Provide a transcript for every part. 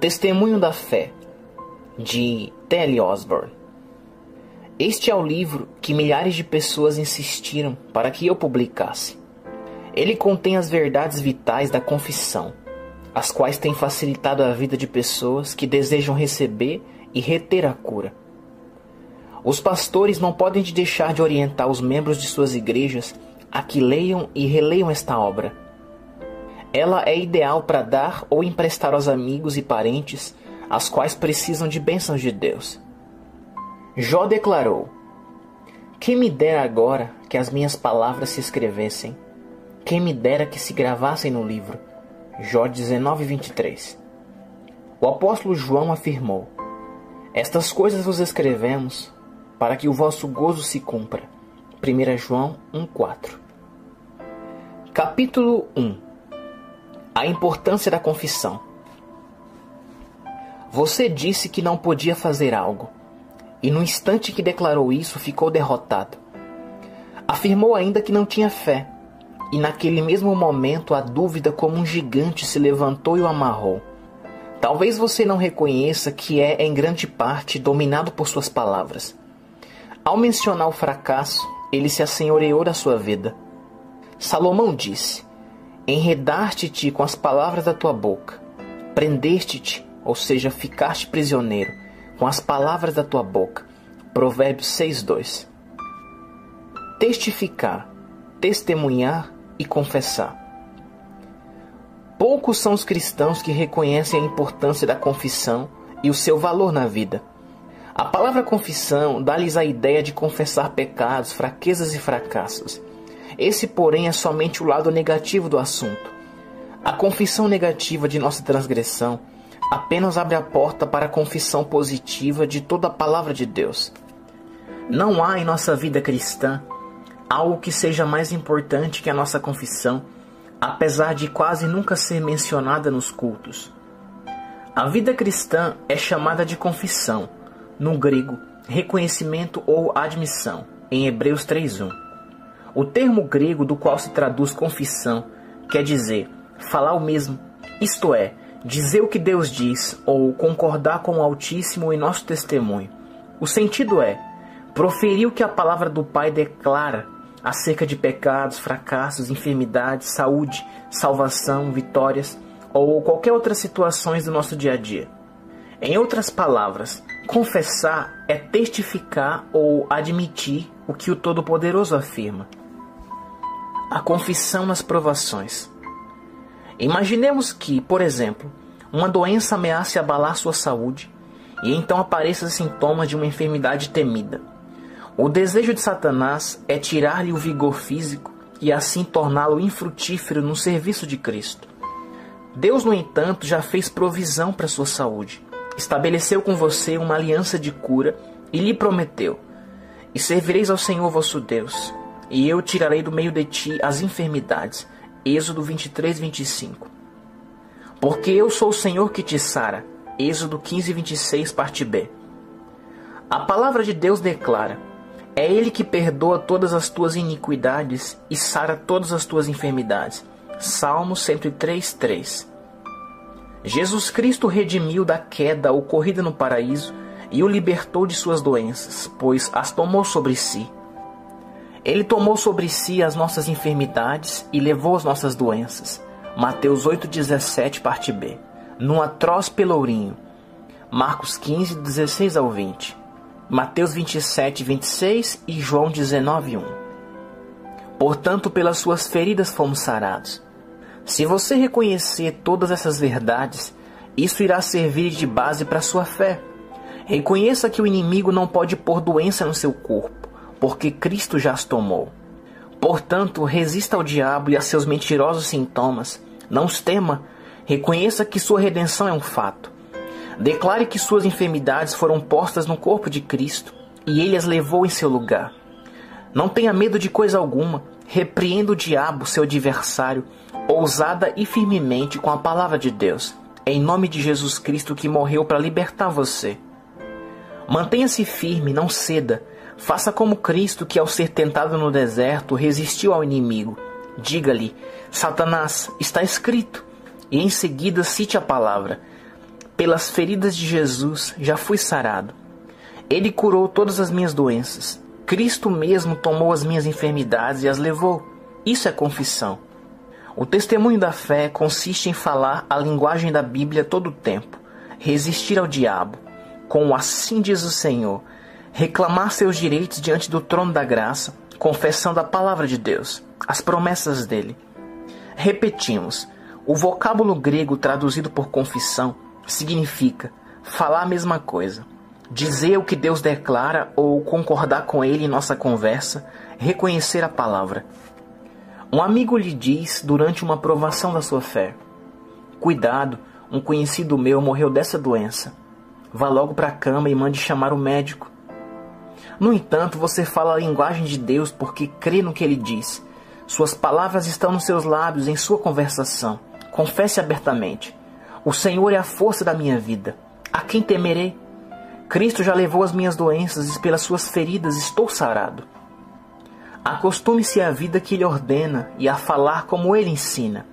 Testemunho da Fé, de T.L. Osborne. Este é o livro que milhares de pessoas insistiram para que eu publicasse. Ele contém as verdades vitais da confissão, as quais têm facilitado a vida de pessoas que desejam receber e reter a cura. Os pastores não podem deixar de orientar os membros de suas igrejas a que leiam e releiam esta obra. Ela é ideal para dar ou emprestar aos amigos e parentes, as quais precisam de bênçãos de Deus. Jó declarou: quem me dera agora que as minhas palavras se escrevessem, quem me dera que se gravassem no livro. Jó 19:23. O apóstolo João afirmou: estas coisas vos escrevemos para que o vosso gozo se cumpra. 1 João 1:4. Capítulo 1. A importância da confissão. Você disse que não podia fazer algo, e no instante que declarou isso ficou derrotado. Afirmou ainda que não tinha fé, e naquele mesmo momento a dúvida como um gigante se levantou e o amarrou. Talvez você não reconheça que é em grande parte dominado por suas palavras. Ao mencionar o fracasso, ele se assenhoreou da sua vida. Salomão disse: enredaste-te com as palavras da tua boca, prendeste-te, ou seja, ficaste prisioneiro, com as palavras da tua boca. Provérbios 6:2. Testificar, testemunhar e confessar. Poucos são os cristãos que reconhecem a importância da confissão e o seu valor na vida. A palavra confissão dá-lhes a ideia de confessar pecados, fraquezas e fracassos. Esse, porém, é somente o lado negativo do assunto. A confissão negativa de nossa transgressão apenas abre a porta para a confissão positiva de toda a palavra de Deus. Não há em nossa vida cristã algo que seja mais importante que a nossa confissão, apesar de quase nunca ser mencionada nos cultos. A vida cristã é chamada de confissão, no grego, reconhecimento ou admissão, em Hebreus 3:1. O termo grego do qual se traduz confissão quer dizer falar o mesmo, isto é, dizer o que Deus diz ou concordar com o Altíssimo em nosso testemunho. O sentido é proferir o que a palavra do Pai declara acerca de pecados, fracassos, enfermidades, saúde, salvação, vitórias ou qualquer outras situações do nosso dia a dia. Em outras palavras, confessar é testificar ou admitir o que o Todo-Poderoso afirma. A confissão nas provações. Imaginemos que, por exemplo, uma doença ameace abalar sua saúde e então apareçam sintomas de uma enfermidade temida. O desejo de Satanás é tirar-lhe o vigor físico e assim torná-lo infrutífero no serviço de Cristo. Deus, no entanto, já fez provisão para sua saúde. Estabeleceu com você uma aliança de cura e lhe prometeu: e servireis ao Senhor vosso Deus, e eu tirarei do meio de ti as enfermidades. Êxodo 23:25. Porque eu sou o Senhor que te sara. Êxodo 15:26, parte B. A palavra de Deus declara: é Ele que perdoa todas as tuas iniquidades e sara todas as tuas enfermidades. Salmo 103:3. Jesus Cristo redimiu da queda ocorrida no paraíso e o libertou de suas doenças, pois as tomou sobre si. Ele tomou sobre si as nossas enfermidades e levou as nossas doenças. Mateus 8:17, parte B. Num atroz pelourinho. Marcos 15:16-20. Mateus 27:26 e João 19:1. Portanto, pelas suas feridas fomos sarados. Se você reconhecer todas essas verdades, isso irá servir de base para sua fé. Reconheça que o inimigo não pode pôr doença no seu corpo, porque Cristo já as tomou. Portanto, resista ao diabo e a seus mentirosos sintomas. Não os tema. Reconheça que sua redenção é um fato. Declare que suas enfermidades foram postas no corpo de Cristo e Ele as levou em seu lugar. Não tenha medo de coisa alguma. Repreenda o diabo, seu adversário, ousada e firmemente com a palavra de Deus, em nome de Jesus Cristo que morreu para libertar você. Mantenha-se firme, não ceda. Faça como Cristo, que ao ser tentado no deserto resistiu ao inimigo. Diga-lhe: Satanás, está escrito. E em seguida cite a palavra. Pelas feridas de Jesus já fui sarado. Ele curou todas as minhas doenças. Cristo mesmo tomou as minhas enfermidades e as levou. Isso é confissão. O testemunho da fé consiste em falar a linguagem da Bíblia todo o tempo, resistir ao diabo, com o assim diz o Senhor, reclamar seus direitos diante do trono da graça, confessando a palavra de Deus, as promessas dele. Repetimos, o vocábulo grego traduzido por confissão significa falar a mesma coisa, dizer o que Deus declara ou concordar com ele em nossa conversa, reconhecer a palavra. Um amigo lhe diz durante uma provação da sua fé: cuidado, um conhecido meu morreu dessa doença. Vá logo para a cama e mande chamar o médico. No entanto, você fala a linguagem de Deus porque crê no que ele diz. Suas palavras estão nos seus lábios em sua conversação. Confesse abertamente: o Senhor é a força da minha vida. A quem temerei? Cristo já levou as minhas doenças e pelas suas feridas estou sarado. Acostume-se à vida que ele ordena e a falar como ele ensina.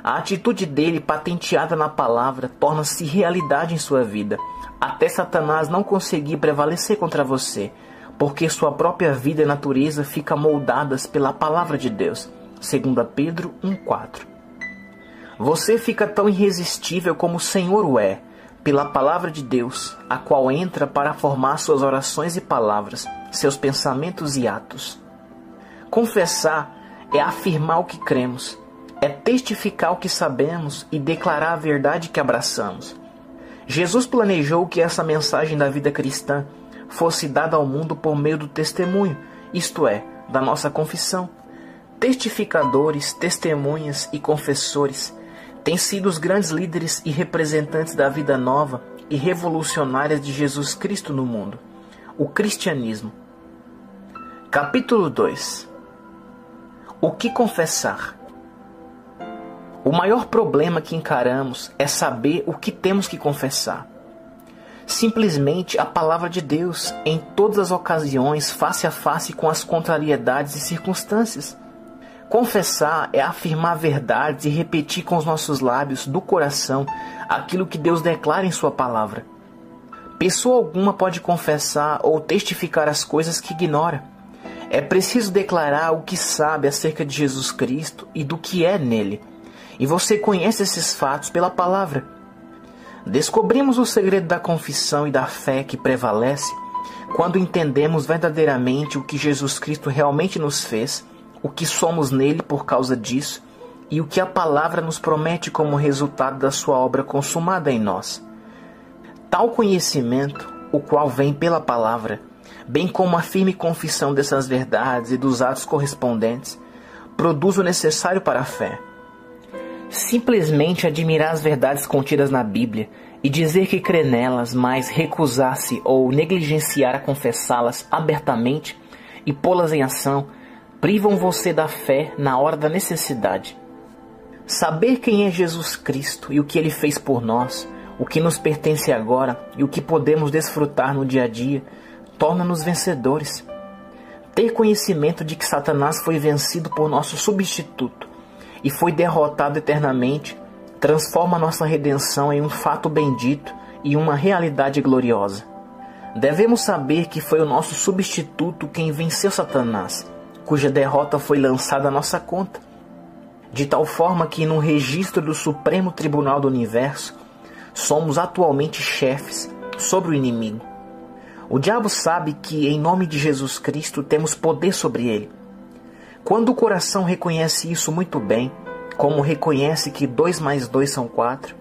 A atitude dele, patenteada na palavra, torna-se realidade em sua vida, até Satanás não conseguir prevalecer contra você, porque sua própria vida e natureza ficam moldadas pela palavra de Deus. 2 Pedro 1,4. Você fica tão irresistível como o Senhor o é, pela palavra de Deus, a qual entra para formar suas orações e palavras, seus pensamentos e atos. Confessar é afirmar o que cremos, é testificar o que sabemos e declarar a verdade que abraçamos. Jesus planejou que essa mensagem da vida cristã fosse dada ao mundo por meio do testemunho, isto é, da nossa confissão. Testificadores, testemunhas e confessores têm sido os grandes líderes e representantes da vida nova e revolucionária de Jesus Cristo no mundo, o cristianismo. Capítulo 2. O que confessar? O maior problema que encaramos é saber o que temos que confessar. Simplesmente a palavra de Deus, em todas as ocasiões, face a face com as contrariedades e circunstâncias. Confessar é afirmar verdades e repetir com os nossos lábios, do coração, aquilo que Deus declara em sua palavra. Pessoa alguma pode confessar ou testificar as coisas que ignora. É preciso declarar o que sabe acerca de Jesus Cristo e do que é nele. E você conhece esses fatos pela palavra. Descobrimos o segredo da confissão e da fé que prevalece quando entendemos verdadeiramente o que Jesus Cristo realmente nos fez, o que somos nele por causa disso e o que a palavra nos promete como resultado da sua obra consumada em nós. Tal conhecimento, o qual vem pela palavra, bem como a firme confissão dessas verdades e dos atos correspondentes, produz o necessário para a fé. Simplesmente admirar as verdades contidas na Bíblia e dizer que crê nelas, mas recusar-se ou negligenciar a confessá-las abertamente e pô-las em ação, privam você da fé na hora da necessidade. Saber quem é Jesus Cristo e o que Ele fez por nós, o que nos pertence agora e o que podemos desfrutar no dia a dia, torna-nos vencedores. Ter conhecimento de que Satanás foi vencido por nosso substituto e foi derrotado eternamente, transforma nossa redenção em um fato bendito e uma realidade gloriosa. Devemos saber que foi o nosso substituto quem venceu Satanás, cuja derrota foi lançada à nossa conta, de tal forma que no registro do Supremo Tribunal do Universo, somos atualmente chefes sobre o inimigo. O diabo sabe que em nome de Jesus Cristo temos poder sobre ele. Quando o coração reconhece isso muito bem, como reconhece que 2 mais 2 são 4,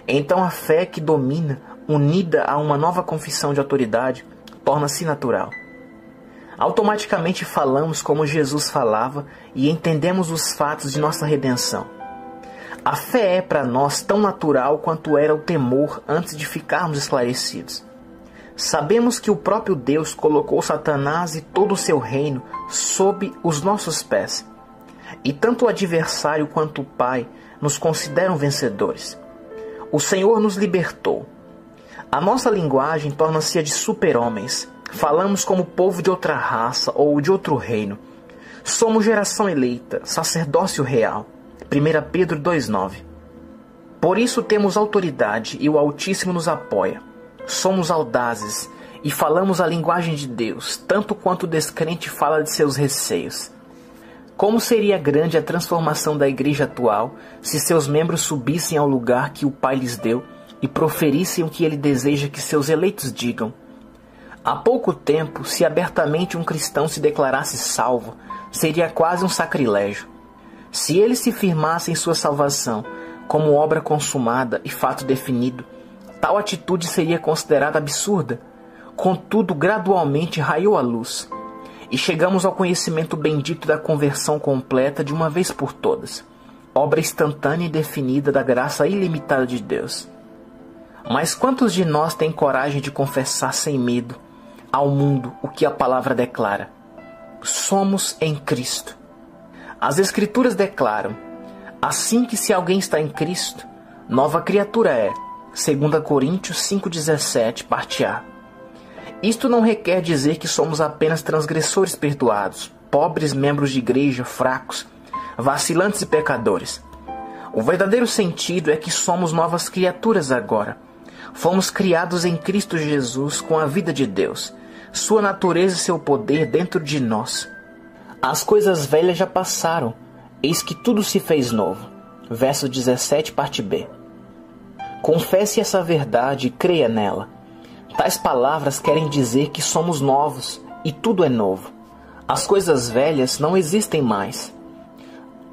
então a fé que domina, unida a uma nova confissão de autoridade, torna-se natural. Automaticamente falamos como Jesus falava e entendemos os fatos de nossa redenção. A fé é para nós tão natural quanto era o temor antes de ficarmos esclarecidos. Sabemos que o próprio Deus colocou Satanás e todo o seu reino sob os nossos pés. E tanto o adversário quanto o Pai nos consideram vencedores. O Senhor nos libertou. A nossa linguagem torna-se a de super-homens. Falamos como povo de outra raça ou de outro reino. Somos geração eleita, sacerdócio real. 1 Pedro 2,9. Por isso temos autoridade e o Altíssimo nos apoia. Somos audazes e falamos a linguagem de Deus, tanto quanto o descrente fala de seus receios. Como seria grande a transformação da igreja atual se seus membros subissem ao lugar que o Pai lhes deu e proferissem o que ele deseja que seus eleitos digam. Há pouco tempo, se abertamente um cristão se declarasse salvo, seria quase um sacrilégio. Se ele se firmasse em sua salvação como obra consumada e fato definido, tal atitude seria considerada absurda. Contudo, gradualmente raiou a luz, e chegamos ao conhecimento bendito da conversão completa de uma vez por todas, obra instantânea e definida da graça ilimitada de Deus. Mas quantos de nós têm coragem de confessar sem medo ao mundo o que a palavra declara? Somos em Cristo. As Escrituras declaram: assim que se alguém está em Cristo, nova criatura é. 2 Coríntios 5,17, parte A. Isto não requer dizer que somos apenas transgressores perdoados, pobres membros de igreja, fracos, vacilantes e pecadores. O verdadeiro sentido é que somos novas criaturas agora. Fomos criados em Cristo Jesus com a vida de Deus, sua natureza e seu poder dentro de nós. As coisas velhas já passaram, eis que tudo se fez novo. Verso 17, parte B. Confesse essa verdade e creia nela. Tais palavras querem dizer que somos novos e tudo é novo. As coisas velhas não existem mais.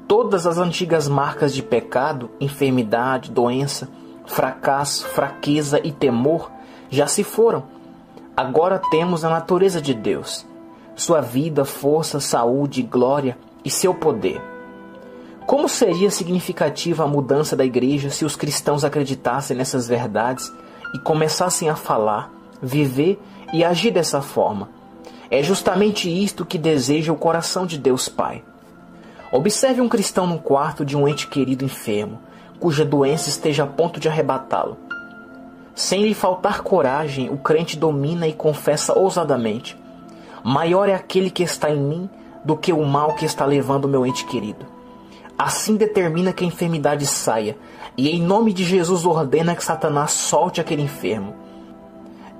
Todas as antigas marcas de pecado, enfermidade, doença, fracasso, fraqueza e temor já se foram. Agora temos a natureza de Deus, sua vida, força, saúde, glória e seu poder. Como seria significativa a mudança da igreja se os cristãos acreditassem nessas verdades e começassem a falar, viver e agir dessa forma? É justamente isto que deseja o coração de Deus Pai. Observe um cristão no quarto de um ente querido enfermo, cuja doença esteja a ponto de arrebatá-lo. Sem lhe faltar coragem, o crente domina e confessa ousadamente: maior é aquele que está em mim do que o mal que está levando o meu ente querido. Assim determina que a enfermidade saia, e em nome de Jesus ordena que Satanás solte aquele enfermo.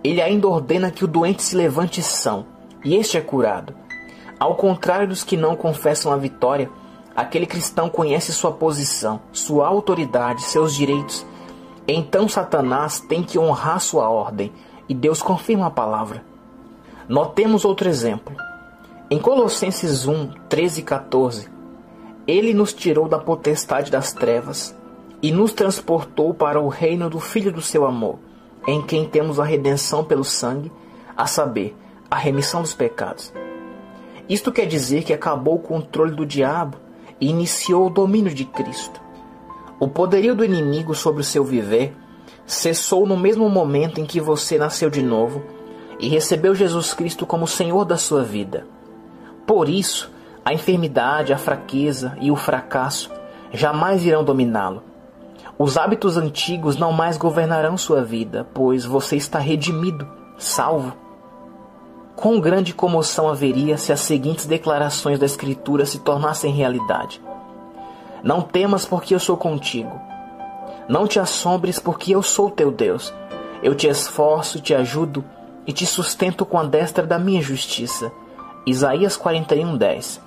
Ele ainda ordena que o doente se levante são, e este é curado. Ao contrário dos que não confessam a vitória, aquele cristão conhece sua posição, sua autoridade, seus direitos. Então Satanás tem que honrar sua ordem, e Deus confirma a palavra. Notemos outro exemplo. Em Colossenses 1, 13 e 14, Ele nos tirou da potestade das trevas e nos transportou para o reino do Filho do seu amor, em quem temos a redenção pelo sangue, a saber, a remissão dos pecados. Isto quer dizer que acabou o controle do diabo e iniciou o domínio de Cristo. O poderio do inimigo sobre o seu viver cessou no mesmo momento em que você nasceu de novo e recebeu Jesus Cristo como Senhor da sua vida. Por isso, a enfermidade, a fraqueza e o fracasso jamais irão dominá-lo. Os hábitos antigos não mais governarão sua vida, pois você está redimido, salvo. Quão grande comoção haveria se as seguintes declarações da Escritura se tornassem realidade: não temas, porque eu sou contigo. Não te assombres, porque eu sou teu Deus. Eu te esforço, te ajudo e te sustento com a destra da minha justiça. Isaías 41:10.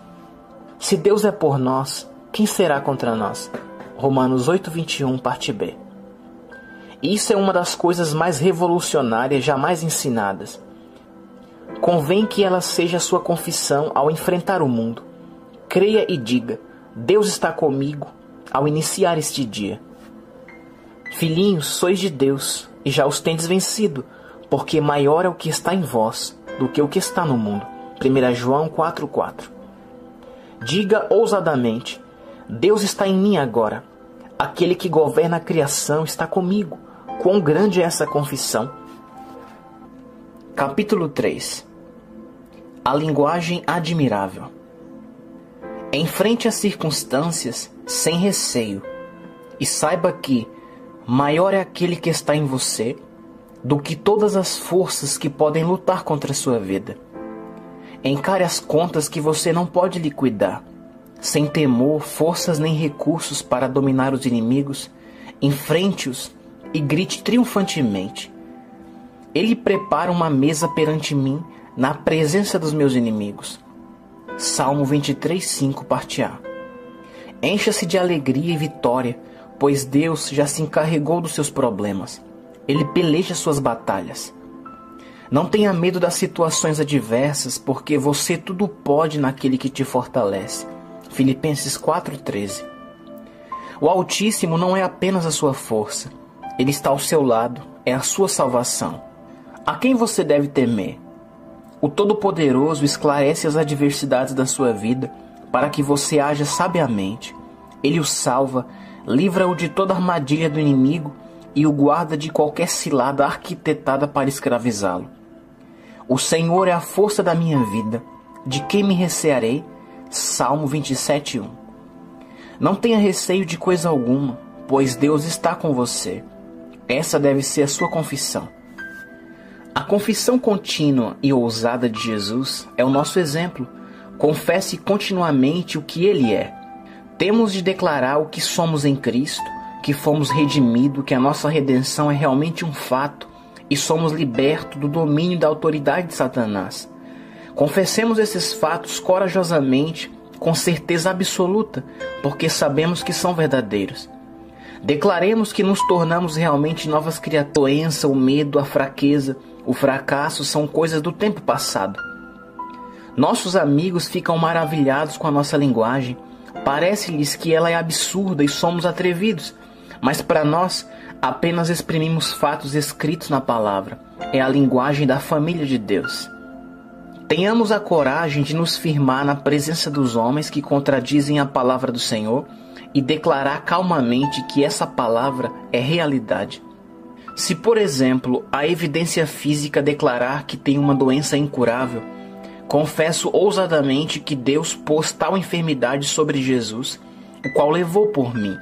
Se Deus é por nós, quem será contra nós? Romanos 8:21, parte B. Isso é uma das coisas mais revolucionárias jamais ensinadas. Convém que ela seja a sua confissão ao enfrentar o mundo. Creia e diga: Deus está comigo, ao iniciar este dia. Filhinhos, sois de Deus, e já os tendes vencido, porque maior é o que está em vós do que o que está no mundo. 1 João 4:4. Diga ousadamente: Deus está em mim agora. Aquele que governa a criação está comigo. Quão grande é essa confissão! Capítulo 3. A linguagem admirável. Enfrente as circunstâncias sem receio, e saiba que maior é aquele que está em você do que todas as forças que podem lutar contra a sua vida. Encare as contas que você não pode liquidar, sem temor, forças nem recursos para dominar os inimigos, enfrente-os e grite triunfantemente. Ele prepara uma mesa perante mim na presença dos meus inimigos. Salmo 23:5, parte A. Encha-se de alegria e vitória, pois Deus já se encarregou dos seus problemas. Ele peleja suas batalhas. Não tenha medo das situações adversas, porque você tudo pode naquele que te fortalece. Filipenses 4:13. O Altíssimo não é apenas a sua força. Ele está ao seu lado, é a sua salvação. A quem você deve temer? O Todo-Poderoso esclarece as adversidades da sua vida para que você haja sabiamente. Ele o salva, livra-o de toda armadilha do inimigo e o guarda de qualquer cilada arquitetada para escravizá-lo. O Senhor é a força da minha vida. De quem me recearei? Salmo 27:1. Não tenha receio de coisa alguma, pois Deus está com você. Essa deve ser a sua confissão. A confissão contínua e ousada de Jesus é o nosso exemplo. Confesse continuamente o que Ele é. Temos de declarar o que somos em Cristo, que fomos redimidos, que a nossa redenção é realmente um fato e somos libertos do domínio da autoridade de Satanás. Confessemos esses fatos corajosamente, com certeza absoluta, porque sabemos que são verdadeiros. Declaremos que nos tornamos realmente novas criaturas. O medo, a fraqueza, o fracasso são coisas do tempo passado. Nossos amigos ficam maravilhados com a nossa linguagem. Parece-lhes que ela é absurda e somos atrevidos, mas para nós apenas exprimimos fatos escritos na palavra. É a linguagem da família de Deus. Tenhamos a coragem de nos firmar na presença dos homens que contradizem a palavra do Senhor e declarar calmamente que essa palavra é realidade. Se, por exemplo, a evidência física declarar que tem uma doença incurável, confesso ousadamente que Deus pôs tal enfermidade sobre Jesus, o qual levou por mim,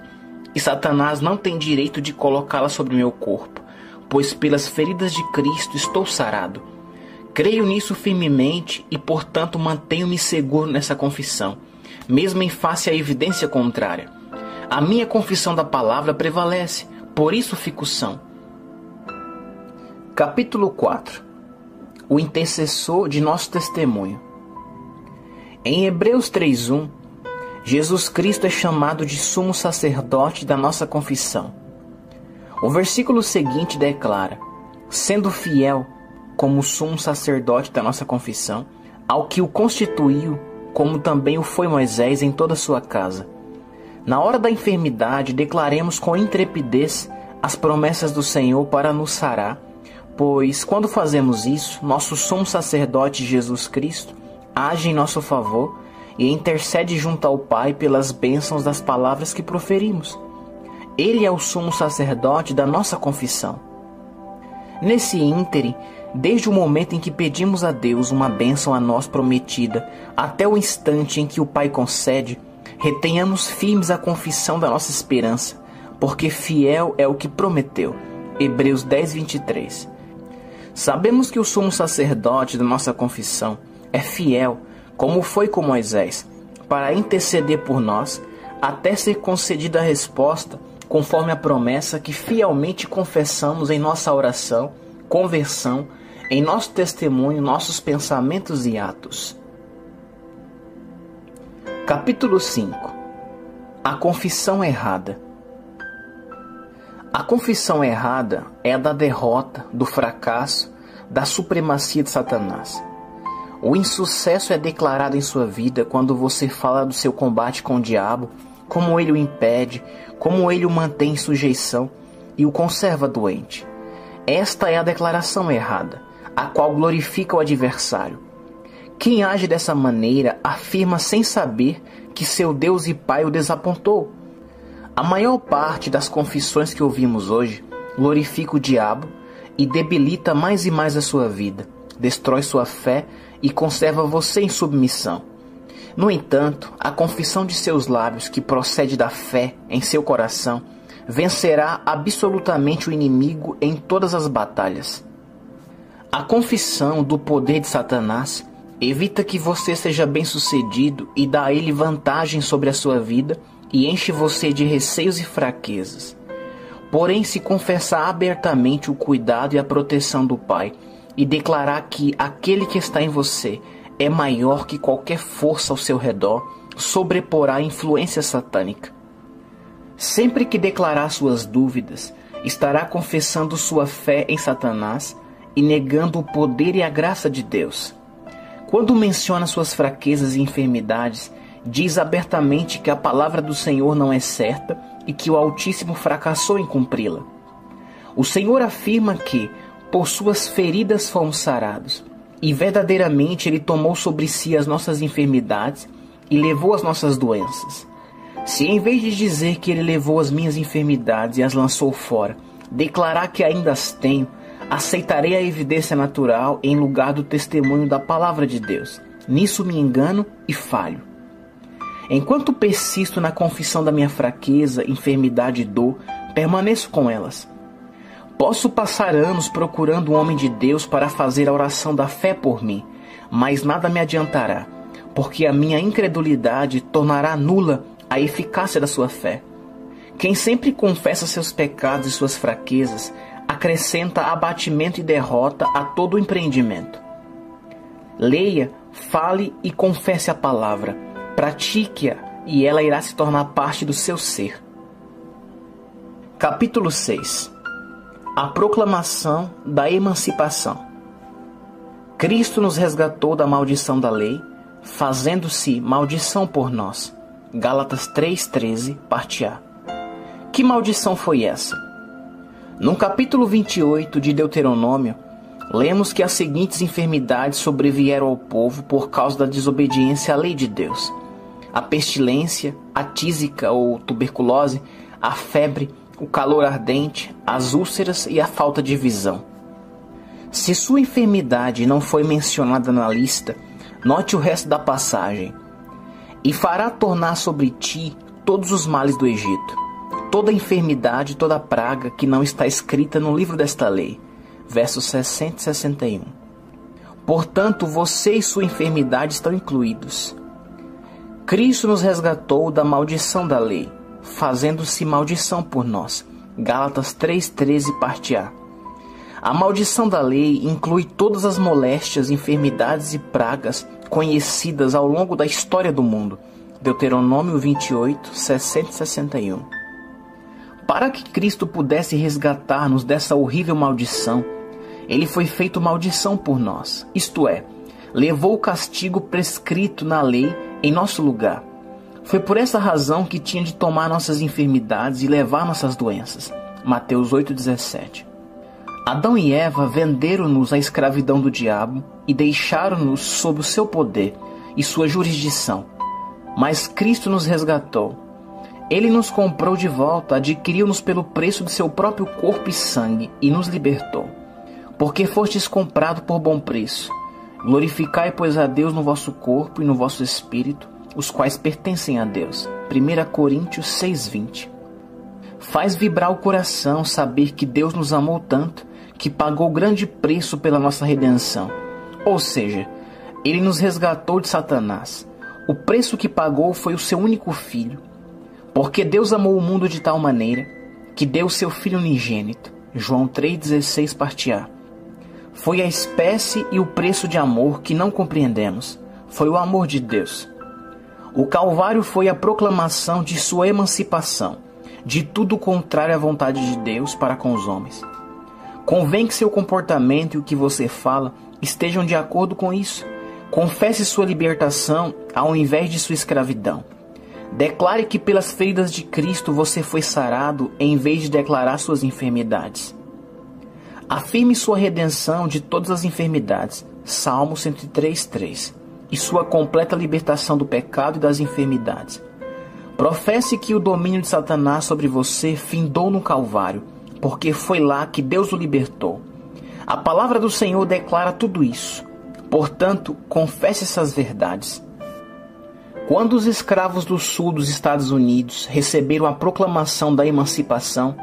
e Satanás não tem direito de colocá-la sobre meu corpo, pois pelas feridas de Cristo estou sarado. Creio nisso firmemente e, portanto, mantenho-me seguro nessa confissão, mesmo em face à evidência contrária. A minha confissão da palavra prevalece, por isso fico são. Capítulo 4. O intercessor de nosso testemunho. Em Hebreus 3:1, Jesus Cristo é chamado de sumo sacerdote da nossa confissão. O versículo seguinte declara: sendo fiel como sumo sacerdote da nossa confissão, ao que o constituiu, como também o foi Moisés em toda a sua casa. Na hora da enfermidade, declaremos com intrepidez as promessas do Senhor para nos sarar, pois quando fazemos isso, nosso sumo sacerdote Jesus Cristo age em nosso favor e intercede junto ao Pai pelas bênçãos das palavras que proferimos. Ele é o sumo sacerdote da nossa confissão. Nesse íntere, desde o momento em que pedimos a Deus uma bênção a nós prometida, até o instante em que o Pai concede, retenhamos firmes a confissão da nossa esperança, porque fiel é o que prometeu. Hebreus 10:23. Sabemos que o sumo sacerdote da nossa confissão é fiel, como foi com Moisés, para interceder por nós, até ser concedida a resposta, conforme a promessa que fielmente confessamos em nossa oração, conversão, em nosso testemunho, nossos pensamentos e atos. Capítulo 5. A confissão errada. A confissão errada é a da derrota, do fracasso, da supremacia de Satanás. O insucesso é declarado em sua vida quando você fala do seu combate com o diabo, como ele o impede, como ele o mantém em sujeição e o conserva doente. Esta é a declaração errada, a qual glorifica o adversário. Quem age dessa maneira afirma sem saber que seu Deus e Pai o desapontou. A maior parte das confissões que ouvimos hoje glorifica o diabo e debilita mais e mais a sua vida, destrói sua fé e conserva você em submissão. No entanto, a confissão de seus lábios, que procede da fé em seu coração, vencerá absolutamente o inimigo em todas as batalhas. A confissão do poder de Satanás evita que você seja bem-sucedido e dá a ele vantagem sobre a sua vida e enche você de receios e fraquezas. Porém, se confessar abertamente o cuidado e a proteção do Pai e declarar que aquele que está em você é maior que qualquer força ao seu redor, sobreporá a influência satânica. Sempre que declarar suas dúvidas, estará confessando sua fé em Satanás e negando o poder e a graça de Deus. Quando menciona suas fraquezas e enfermidades, diz abertamente que a palavra do Senhor não é certa e que o Altíssimo fracassou em cumpri-la. O Senhor afirma que, por suas feridas fomos sarados, e verdadeiramente Ele tomou sobre si as nossas enfermidades e levou as nossas doenças. Se em vez de dizer que Ele levou as minhas enfermidades e as lançou fora, declarar que ainda as tenho, aceitarei a evidência natural em lugar do testemunho da palavra de Deus. Nisso me engano e falho. Enquanto persisto na confissão da minha fraqueza, enfermidade e dor, permaneço com elas. Posso passar anos procurando um homem de Deus para fazer a oração da fé por mim, mas nada me adiantará, porque a minha incredulidade tornará nula a eficácia da sua fé. Quem sempre confessa seus pecados e suas fraquezas, acrescenta abatimento e derrota a todo o empreendimento. Leia, fale e confesse a palavra. Pratique-a e ela irá se tornar parte do seu ser. Capítulo 6. A proclamação da emancipação. Cristo nos resgatou da maldição da lei, fazendo-se maldição por nós. Gálatas 3,13, parte A. Que maldição foi essa? No capítulo 28 de Deuteronômio, lemos que as seguintes enfermidades sobrevieram ao povo por causa da desobediência à lei de Deus: a pestilência, a tísica ou tuberculose, a febre, o calor ardente, as úlceras e a falta de visão. Se sua enfermidade não foi mencionada na lista, note o resto da passagem. E fará tornar sobre ti todos os males do Egito, toda enfermidade, toda praga que não está escrita no livro desta lei. Versos 60 e 61. Portanto, você e sua enfermidade estão incluídos. Cristo nos resgatou da maldição da lei, fazendo-se maldição por nós. Gálatas 3,13, parte A. A maldição da lei inclui todas as moléstias, enfermidades e pragas conhecidas ao longo da história do mundo. Deuteronômio 28, 60 e 61. Para que Cristo pudesse resgatar-nos dessa horrível maldição, Ele foi feito maldição por nós, isto é, levou o castigo prescrito na lei em nosso lugar. Foi por essa razão que tinha de tomar nossas enfermidades e levar nossas doenças. Mateus 8,17. Adão e Eva venderam-nos à escravidão do diabo e deixaram-nos sob o seu poder e sua jurisdição. Mas Cristo nos resgatou. Ele nos comprou de volta, adquiriu-nos pelo preço de seu próprio corpo e sangue e nos libertou. Porque fostes comprado por bom preço. Glorificai, pois, a Deus no vosso corpo e no vosso espírito, os quais pertencem a Deus. 1 Coríntios 6,20. Faz vibrar o coração saber que Deus nos amou tanto que pagou grande preço pela nossa redenção. Ou seja, Ele nos resgatou de Satanás. O preço que pagou foi o seu único filho. Porque Deus amou o mundo de tal maneira que deu o seu Filho unigênito. João 3,16, parte A. Foi a espécie e o preço de amor que não compreendemos. Foi o amor de Deus. O Calvário foi a proclamação de sua emancipação, de tudo contrário à vontade de Deus para com os homens. Convém que seu comportamento e o que você fala estejam de acordo com isso. Confesse sua libertação ao invés de sua escravidão. Declare que pelas feridas de Cristo você foi sarado em vez de declarar suas enfermidades. Afirme sua redenção de todas as enfermidades. Salmo 103:3. E sua completa libertação do pecado e das enfermidades. Professe que o domínio de Satanás sobre você findou no Calvário, porque foi lá que Deus o libertou. A palavra do Senhor declara tudo isso. Portanto, confesse essas verdades. Quando os escravos do sul dos Estados Unidos receberam a proclamação da emancipação,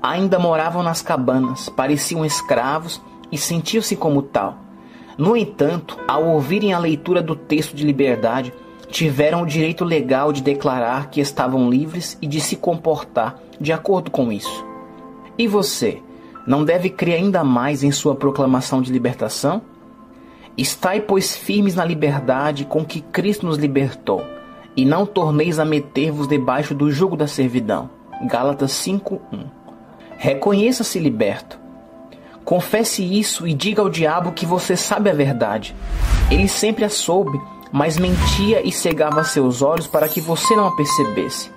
ainda moravam nas cabanas, pareciam escravos e sentiam-se como tal. No entanto, ao ouvirem a leitura do texto de liberdade, tiveram o direito legal de declarar que estavam livres e de se comportar de acordo com isso. E você, não deve crer ainda mais em sua proclamação de libertação? Estai, pois, firmes na liberdade com que Cristo nos libertou, e não torneis a meter-vos debaixo do jugo da servidão. Gálatas 5:1. Reconheça-se liberto. Confesse isso e diga ao diabo que você sabe a verdade. Ele sempre a soube, mas mentia e cegava seus olhos para que você não a percebesse.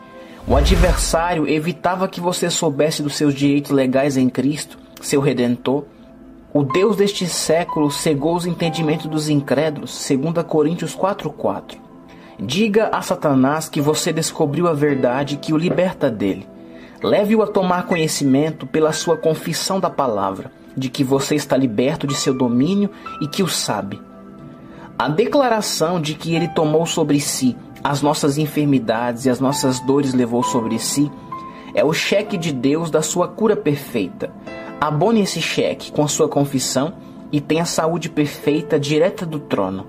O adversário evitava que você soubesse dos seus direitos legais em Cristo, seu Redentor. O Deus deste século cegou os entendimentos dos incrédulos, 2 Coríntios 4:4. Diga a Satanás que você descobriu a verdade que o liberta dele. Leve-o a tomar conhecimento pela sua confissão da palavra, de que você está liberto de seu domínio e que o sabe. A declaração de que ele tomou sobre si as nossas enfermidades e as nossas dores levou sobre si é o cheque de Deus da sua cura perfeita. Abone esse cheque com a sua confissão e tenha saúde perfeita direta do trono.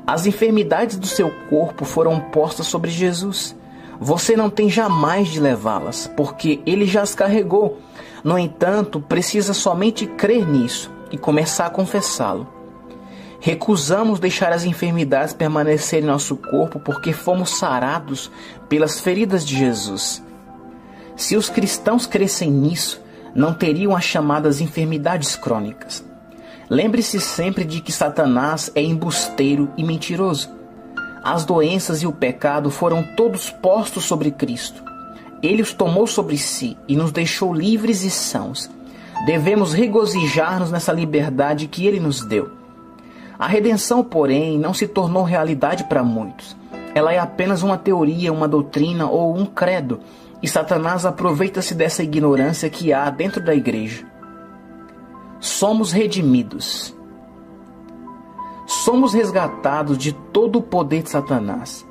As enfermidades do seu corpo foram postas sobre Jesus. Você não tem jamais de levá-las, porque ele já as carregou. No entanto, precisa somente crer nisso e começar a confessá-lo. Recusamos deixar as enfermidades permanecerem em nosso corpo porque fomos sarados pelas feridas de Jesus. Se os cristãos crescem nisso, não teriam as chamadas enfermidades crônicas. Lembre-se sempre de que Satanás é embusteiro e mentiroso. As doenças e o pecado foram todos postos sobre Cristo. Ele os tomou sobre si e nos deixou livres e sãos. Devemos regozijar-nos nessa liberdade que ele nos deu. A redenção, porém, não se tornou realidade para muitos. Ela é apenas uma teoria, uma doutrina ou um credo, e Satanás aproveita-se dessa ignorância que há dentro da igreja. Somos redimidos. Somos resgatados de todo o poder de Satanás.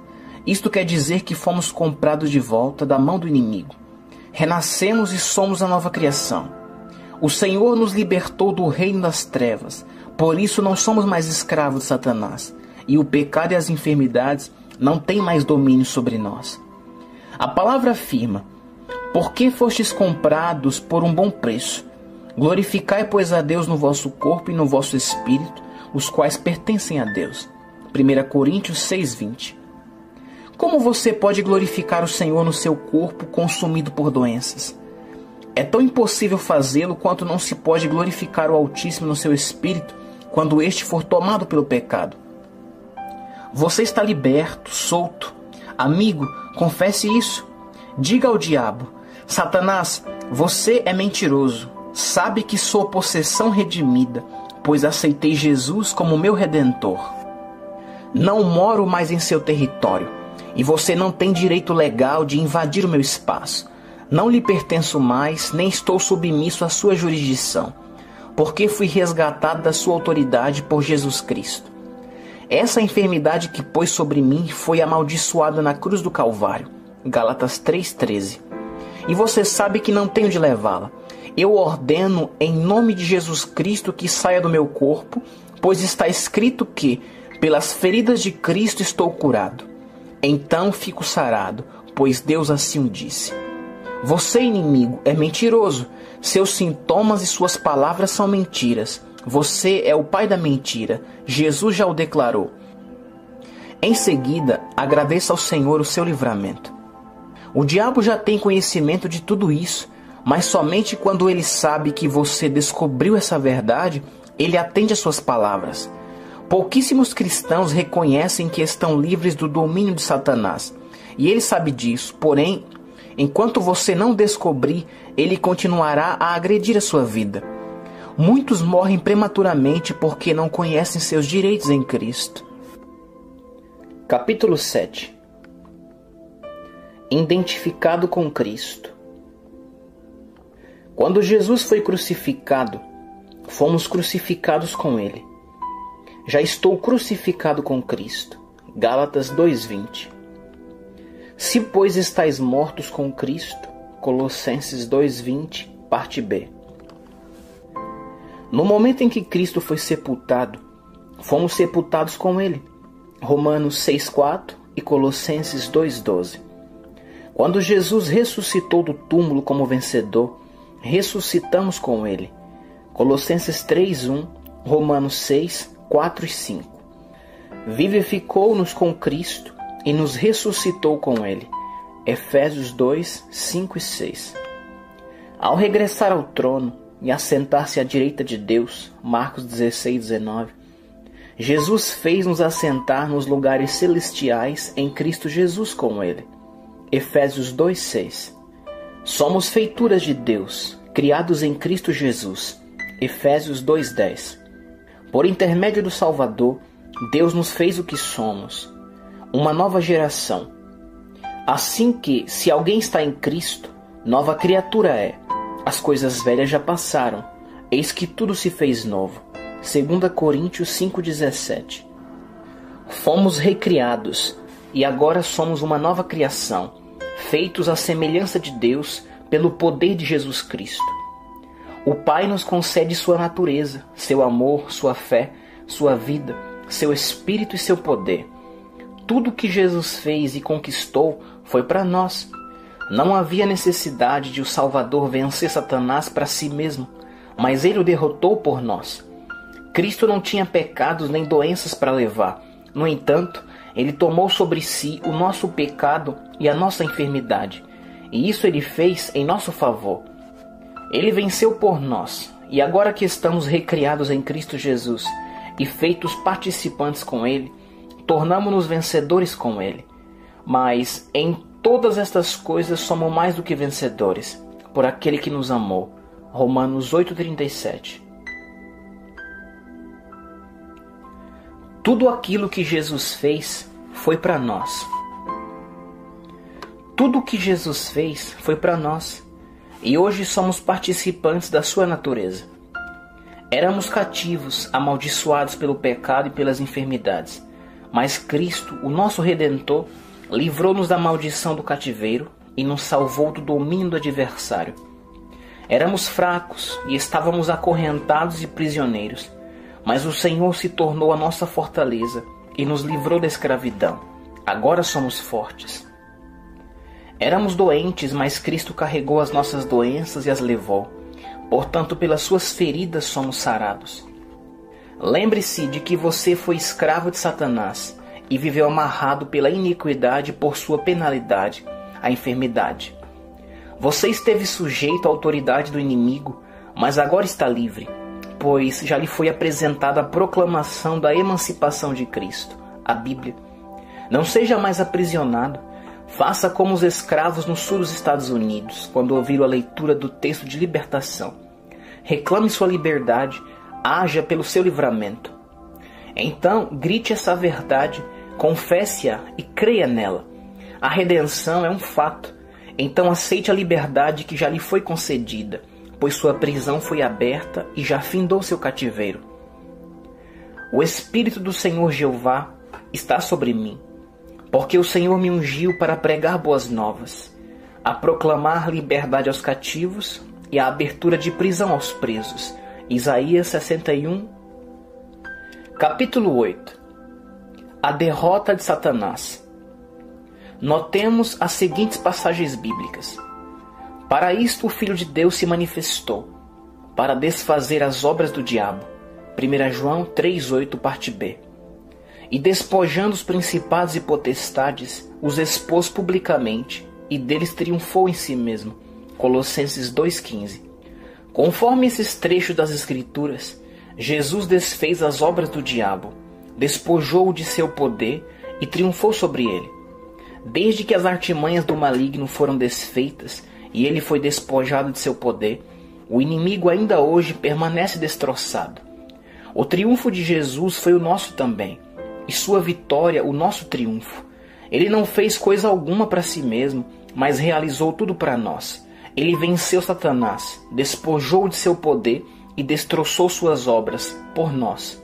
Isto quer dizer que fomos comprados de volta da mão do inimigo. Renascemos e somos a nova criação. O Senhor nos libertou do reino das trevas. Por isso não somos mais escravos de Satanás. E o pecado e as enfermidades não têm mais domínio sobre nós. A palavra afirma: porque fostes comprados por um bom preço. Glorificai, pois, a Deus no vosso corpo e no vosso espírito, os quais pertencem a Deus. 1 Coríntios 6:20. Como você pode glorificar o Senhor no seu corpo consumido por doenças? É tão impossível fazê-lo quanto não se pode glorificar o Altíssimo no seu espírito quando este for tomado pelo pecado. Você está liberto, solto. Amigo, confesse isso. Diga ao diabo: Satanás, você é mentiroso. Sabe que sou possessão redimida, pois aceitei Jesus como meu Redentor. Não moro mais em seu território, e você não tem direito legal de invadir o meu espaço. Não lhe pertenço mais, nem estou submisso à sua jurisdição, porque fui resgatado da sua autoridade por Jesus Cristo. Essa enfermidade que pôs sobre mim foi amaldiçoada na cruz do Calvário. Gálatas 3:13. E você sabe que não tenho de levá-la. Eu ordeno em nome de Jesus Cristo que saia do meu corpo, pois está escrito que, pelas feridas de Cristo estou curado. Então fico sarado, pois Deus assim o disse. Você, inimigo, é mentiroso. Seus sintomas e suas palavras são mentiras. Você é o pai da mentira. Jesus já o declarou. Em seguida, agradeça ao Senhor o seu livramento. O diabo já tem conhecimento de tudo isso, mas somente quando ele sabe que você descobriu essa verdade, ele atende às suas palavras. Pouquíssimos cristãos reconhecem que estão livres do domínio de Satanás, e ele sabe disso, porém, enquanto você não descobrir, ele continuará a agredir a sua vida. Muitos morrem prematuramente porque não conhecem seus direitos em Cristo. Capítulo 7. Identificado com Cristo. Quando Jesus foi crucificado, fomos crucificados com Ele. Já estou crucificado com Cristo. Gálatas 2:20. Se, pois, estáis mortos com Cristo, Colossenses 2:20, parte B. No momento em que Cristo foi sepultado, fomos sepultados com Ele. Romanos 6:4 e Colossenses 2:12. Quando Jesus ressuscitou do túmulo como vencedor, ressuscitamos com Ele. Colossenses 3:1, Romanos 6, 4 e 5. Vivificou-nos com Cristo e nos ressuscitou com Ele. Efésios 2, 5 e 6. Ao regressar ao trono e assentar-se à direita de Deus, Marcos 16, 19, Jesus fez-nos assentar nos lugares celestiais em Cristo Jesus com Ele. Efésios 2, 6. Somos feituras de Deus, criados em Cristo Jesus. Efésios 2, 10. Por intermédio do Salvador, Deus nos fez o que somos, uma nova geração. Assim que, se alguém está em Cristo, nova criatura é. As coisas velhas já passaram, eis que tudo se fez novo. 2 Coríntios 5,17. Fomos recriados, e agora somos uma nova criação, feitos à semelhança de Deus pelo poder de Jesus Cristo. O Pai nos concede sua natureza, seu amor, sua fé, sua vida, seu espírito e seu poder. Tudo que Jesus fez e conquistou foi para nós. Não havia necessidade de o Salvador vencer Satanás para si mesmo, mas ele o derrotou por nós. Cristo não tinha pecados nem doenças para levar. No entanto, ele tomou sobre si o nosso pecado e a nossa enfermidade, e isso ele fez em nosso favor. Ele venceu por nós, e agora que estamos recriados em Cristo Jesus e feitos participantes com Ele, tornamo-nos vencedores com Ele. Mas em todas estas coisas somos mais do que vencedores, por aquele que nos amou. Romanos 8,37. Tudo aquilo que Jesus fez foi para nós. Tudo o que Jesus fez foi para nós. E hoje somos participantes da sua natureza. Éramos cativos, amaldiçoados pelo pecado e pelas enfermidades. Mas Cristo, o nosso Redentor, livrou-nos da maldição do cativeiro e nos salvou do domínio do adversário. Éramos fracos e estávamos acorrentados e prisioneiros, mas o Senhor se tornou a nossa fortaleza e nos livrou da escravidão. Agora somos fortes. Éramos doentes, mas Cristo carregou as nossas doenças e as levou. Portanto, pelas suas feridas somos sarados. Lembre-se de que você foi escravo de Satanás e viveu amarrado pela iniquidade por sua penalidade, a enfermidade. Você esteve sujeito à autoridade do inimigo, mas agora está livre, pois já lhe foi apresentada a proclamação da emancipação de Cristo, a Bíblia. Não seja mais aprisionado. Faça como os escravos no sul dos Estados Unidos, quando ouviram a leitura do texto de libertação. Reclame sua liberdade, haja pelo seu livramento. Então, grite essa verdade, confesse-a e creia nela. A redenção é um fato. Então aceite a liberdade que já lhe foi concedida, pois sua prisão foi aberta e já findou seu cativeiro. O Espírito do Senhor Jeová está sobre mim, porque o Senhor me ungiu para pregar boas novas, a proclamar liberdade aos cativos e a abertura de prisão aos presos. Isaías 61. Capítulo 8. A derrota de Satanás. Notemos as seguintes passagens bíblicas. Para isto o Filho de Deus se manifestou, para desfazer as obras do diabo. 1 João 3,8, parte B. E despojando os principados e potestades, os expôs publicamente, e deles triunfou em si mesmo. Colossenses 2,15. Conforme esses trechos das Escrituras, Jesus desfez as obras do diabo, despojou-o de seu poder e triunfou sobre ele. Desde que as artimanhas do maligno foram desfeitas e ele foi despojado de seu poder, o inimigo ainda hoje permanece destroçado. O triunfo de Jesus foi o nosso também, e sua vitória o nosso triunfo. Ele não fez coisa alguma para si mesmo, mas realizou tudo para nós. Ele venceu Satanás, despojou de seu poder e destroçou suas obras por nós.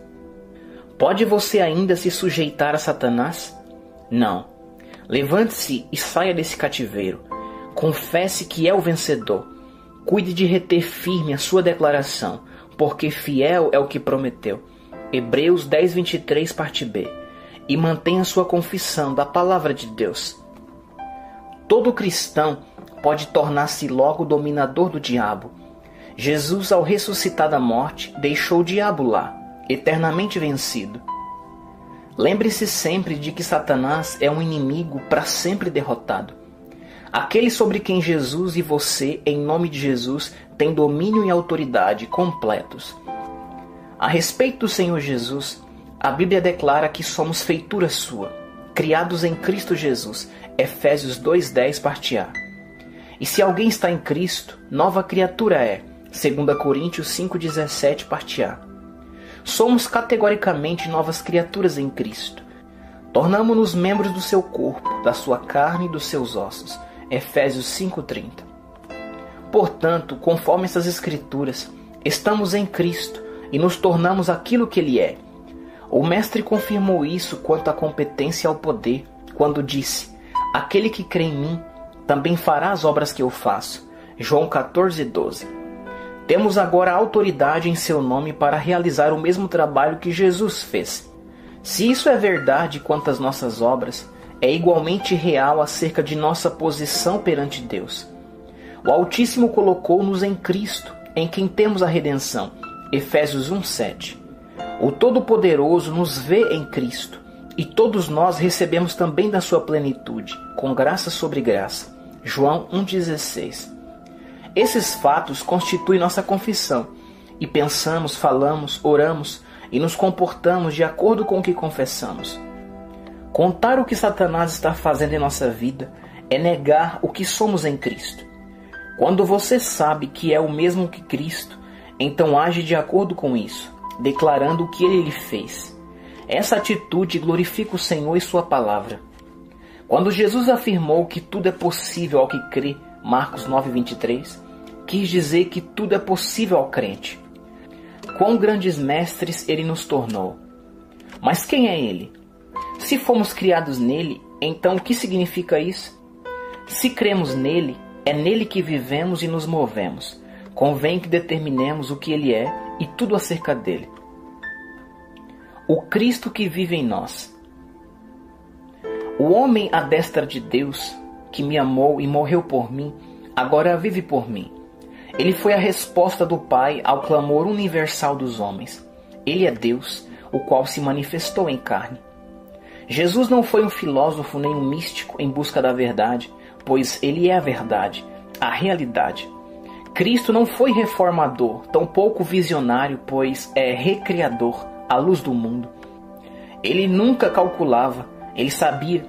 Pode você ainda se sujeitar a Satanás? Não. Levante-se e saia desse cativeiro. Confesse que é o vencedor. Cuide de reter firme a sua declaração, porque fiel é o que prometeu. Hebreus 10:23, parte B. E mantenha sua confissão da palavra de Deus. Todo cristão pode tornar-se logo dominador do diabo, Jesus, ao ressuscitar da morte, deixou o diabo lá, eternamente vencido. Lembre-se sempre de que Satanás é um inimigo para sempre derrotado. Aquele sobre quem Jesus e você, em nome de Jesus, têm domínio e autoridade completos. A respeito do Senhor Jesus, a Bíblia declara que somos feitura sua, criados em Cristo Jesus, Efésios 2:10, parte A. E se alguém está em Cristo, nova criatura é, 2 Coríntios 5:17, parte A. Somos categoricamente novas criaturas em Cristo. Tornamo-nos membros do seu corpo, da sua carne e dos seus ossos, Efésios 5:30. Portanto, conforme essas Escrituras, estamos em Cristo e nos tornamos aquilo que Ele é. O Mestre confirmou isso quanto à competência e ao poder, quando disse: aquele que crê em mim, também fará as obras que eu faço. João 14:12. Temos agora a autoridade em seu nome para realizar o mesmo trabalho que Jesus fez. Se isso é verdade quanto às nossas obras, é igualmente real acerca de nossa posição perante Deus. O Altíssimo colocou-nos em Cristo, em quem temos a redenção. Efésios 1:7. O Todo-Poderoso nos vê em Cristo, e todos nós recebemos também da sua plenitude, com graça sobre graça. João 1:16. Esses fatos constituem nossa confissão, e pensamos, falamos, oramos e nos comportamos de acordo com o que confessamos. Contar o que Satanás está fazendo em nossa vida é negar o que somos em Cristo. Quando você sabe que é o mesmo que Cristo, então age de acordo com isso, declarando o que Ele lhe fez. Essa atitude glorifica o Senhor e sua palavra. Quando Jesus afirmou que tudo é possível ao que crê, Marcos 9:23, quis dizer que tudo é possível ao crente. Quão grandes mestres Ele nos tornou. Mas quem é Ele? Se fomos criados nele, então o que significa isso? Se cremos nele, é nele que vivemos e nos movemos. Convém que determinemos o que Ele é e tudo acerca dele. O Cristo que vive em nós. O homem à destra de Deus, que me amou e morreu por mim, agora vive por mim. Ele foi a resposta do Pai ao clamor universal dos homens. Ele é Deus, o qual se manifestou em carne. Jesus não foi um filósofo nem um místico em busca da verdade, pois Ele é a verdade, a realidade. Cristo não foi reformador, tampouco visionário, pois é recriador, a luz do mundo. Ele nunca calculava, Ele sabia.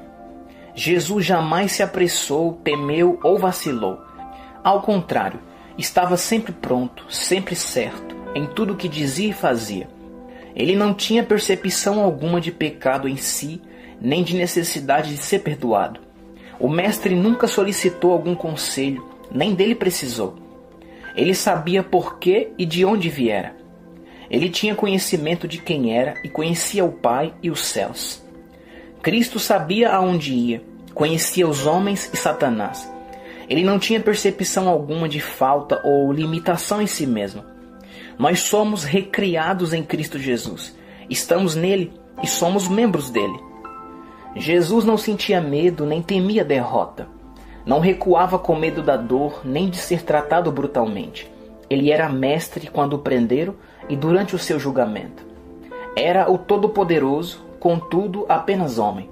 Jesus jamais se apressou, temeu ou vacilou. Ao contrário, estava sempre pronto, sempre certo, em tudo o que dizia e fazia. Ele não tinha percepção alguma de pecado em si, nem de necessidade de ser perdoado. O Mestre nunca solicitou algum conselho, nem dele precisou. Ele sabia por que e de onde viera. Ele tinha conhecimento de quem era e conhecia o Pai e os céus. Cristo sabia aonde ia, conhecia os homens e Satanás. Ele não tinha percepção alguma de falta ou limitação em si mesmo. Nós somos recriados em Cristo Jesus. Estamos nele e somos membros dele. Jesus não sentia medo nem temia derrota. Não recuava com medo da dor nem de ser tratado brutalmente. Ele era mestre quando o prenderam e durante o seu julgamento. Era o Todo-Poderoso, contudo apenas homem.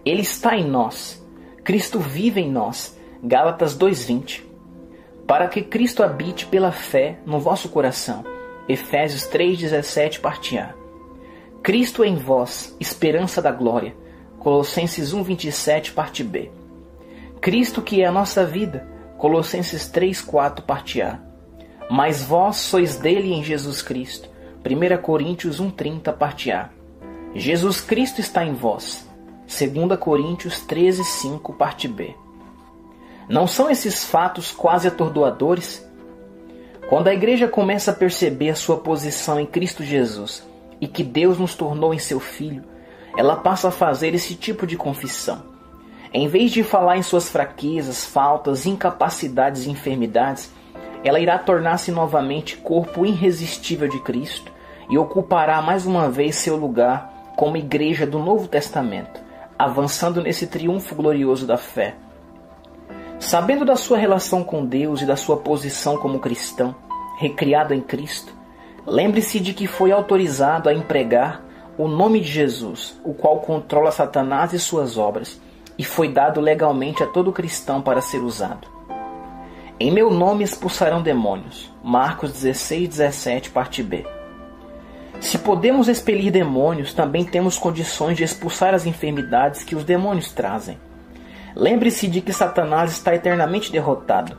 Ele está em nós. Cristo vive em nós. Gálatas 2:20. Para que Cristo habite pela fé no vosso coração. Efésios 3:17, parte A. Cristo em vós, esperança da glória. Colossenses 1:27, parte B. Cristo que é a nossa vida. Colossenses 3:4, parte A. Mas vós sois dele em Jesus Cristo. 1 Coríntios 1:30, parte A. Jesus Cristo está em vós. 2 Coríntios 13:5, parte B. Não são esses fatos quase atordoadores? Quando a igreja começa a perceber a sua posição em Cristo Jesus e que Deus nos tornou em seu Filho, ela passa a fazer esse tipo de confissão. Em vez de falar em suas fraquezas, faltas, incapacidades e enfermidades, ela irá tornar-se novamente corpo irresistível de Cristo e ocupará mais uma vez seu lugar como igreja do Novo Testamento, avançando nesse triunfo glorioso da fé. Sabendo da sua relação com Deus e da sua posição como cristão, recriado em Cristo, lembre-se de que foi autorizado a empregar o nome de Jesus, o qual controla Satanás e suas obras, e foi dado legalmente a todo cristão para ser usado. Em meu nome expulsarão demônios. Marcos 16:17, parte B. Se podemos expelir demônios, também temos condições de expulsar as enfermidades que os demônios trazem. Lembre-se de que Satanás está eternamente derrotado.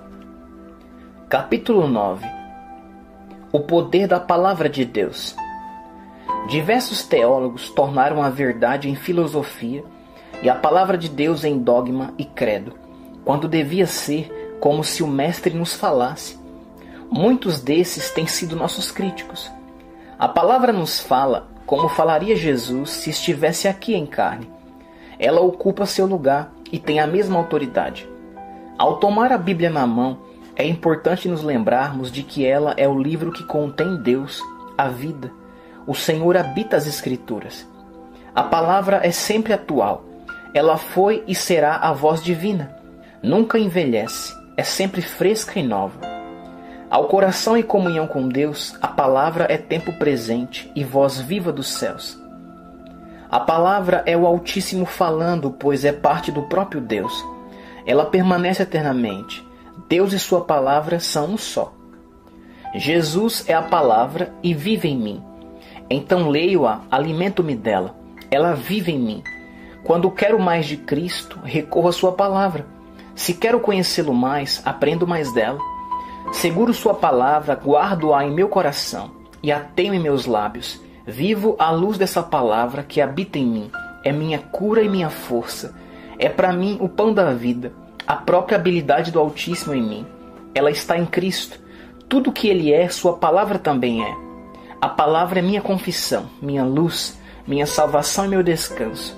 Capítulo 9. O poder da Palavra de Deus. Diversos teólogos tornaram a verdade em filosofia e a Palavra de Deus em dogma e credo, quando devia ser como se o Mestre nos falasse. Muitos desses têm sido nossos críticos. A Palavra nos fala como falaria Jesus se estivesse aqui em carne. Ela ocupa seu lugar e tem a mesma autoridade. Ao tomar a Bíblia na mão, é importante nos lembrarmos de que ela é o livro que contém Deus, a vida. O Senhor habita as Escrituras. A palavra é sempre atual. Ela foi e será a voz divina. Nunca envelhece. É sempre fresca e nova. Ao coração em comunhão com Deus, a palavra é tempo presente e voz viva dos céus. A palavra é o Altíssimo falando, pois é parte do próprio Deus. Ela permanece eternamente. Deus e sua palavra são um só. Jesus é a palavra e vive em mim. Então leio-a, alimento-me dela. Ela vive em mim. Quando quero mais de Cristo, recorro à sua palavra. Se quero conhecê-lo mais, aprendo mais dela. Seguro sua palavra, guardo-a em meu coração e a tenho em meus lábios. Vivo à luz dessa palavra que habita em mim. É minha cura e minha força. É para mim o pão da vida, a própria habilidade do Altíssimo em mim. Ela está em Cristo. Tudo que Ele é, sua palavra também é. A palavra é minha confissão, minha luz, minha salvação e meu descanso.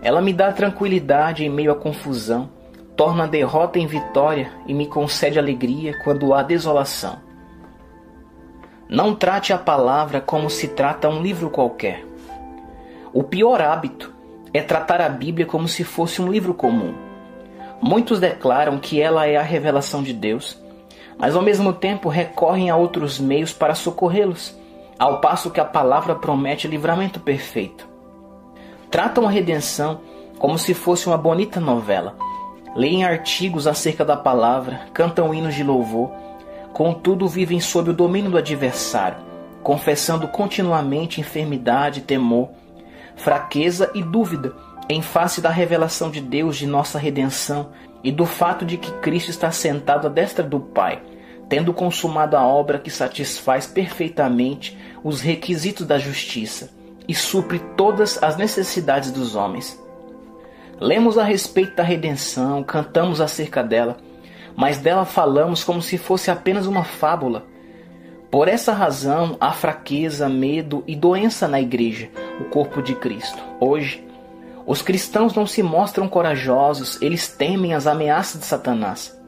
Ela me dá tranquilidade em meio à confusão, torna a derrota em vitória e me concede alegria quando há desolação. Não trate a palavra como se trata um livro qualquer. O pior hábito é tratar a Bíblia como se fosse um livro comum. Muitos declaram que ela é a revelação de Deus, mas ao mesmo tempo recorrem a outros meios para socorrê-los, ao passo que a palavra promete livramento perfeito. Tratam a redenção como se fosse uma bonita novela. Leem artigos acerca da palavra, cantam hinos de louvor, contudo vivem sob o domínio do adversário, confessando continuamente enfermidade, temor, fraqueza e dúvida em face da revelação de Deus de nossa redenção e do fato de que Cristo está sentado à destra do Pai, tendo consumado a obra que satisfaz perfeitamente os requisitos da justiça e supre todas as necessidades dos homens. Lemos a respeito da redenção, cantamos acerca dela, mas dela falamos como se fosse apenas uma fábula. Por essa razão, há fraqueza, medo e doença na igreja, o corpo de Cristo. Hoje, os cristãos não se mostram corajosos, eles temem as ameaças de Satanás.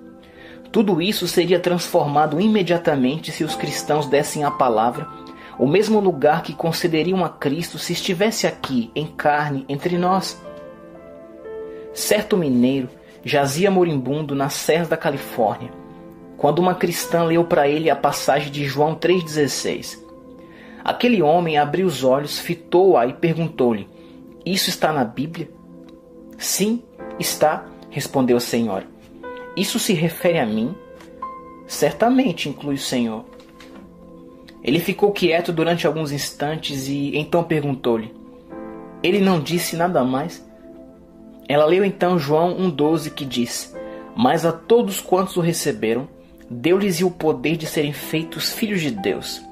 Tudo isso seria transformado imediatamente se os cristãos dessem à palavra o mesmo lugar que concederiam a Cristo se estivesse aqui, em carne, entre nós. Certo mineiro jazia moribundo nas serras da Califórnia, quando uma cristã leu para ele a passagem de João 3,16. Aquele homem abriu os olhos, fitou-a e perguntou-lhe: "Isso está na Bíblia?" "Sim, está", respondeu a senhora. "Isso se refere a mim?" "Certamente inclui o Senhor." Ele ficou quieto durante alguns instantes e então perguntou-lhe: "Ele não disse nada mais?" Ela leu então João 1,12, que diz: "Mas a todos quantos o receberam, deu-lhes o poder de serem feitos filhos de Deus."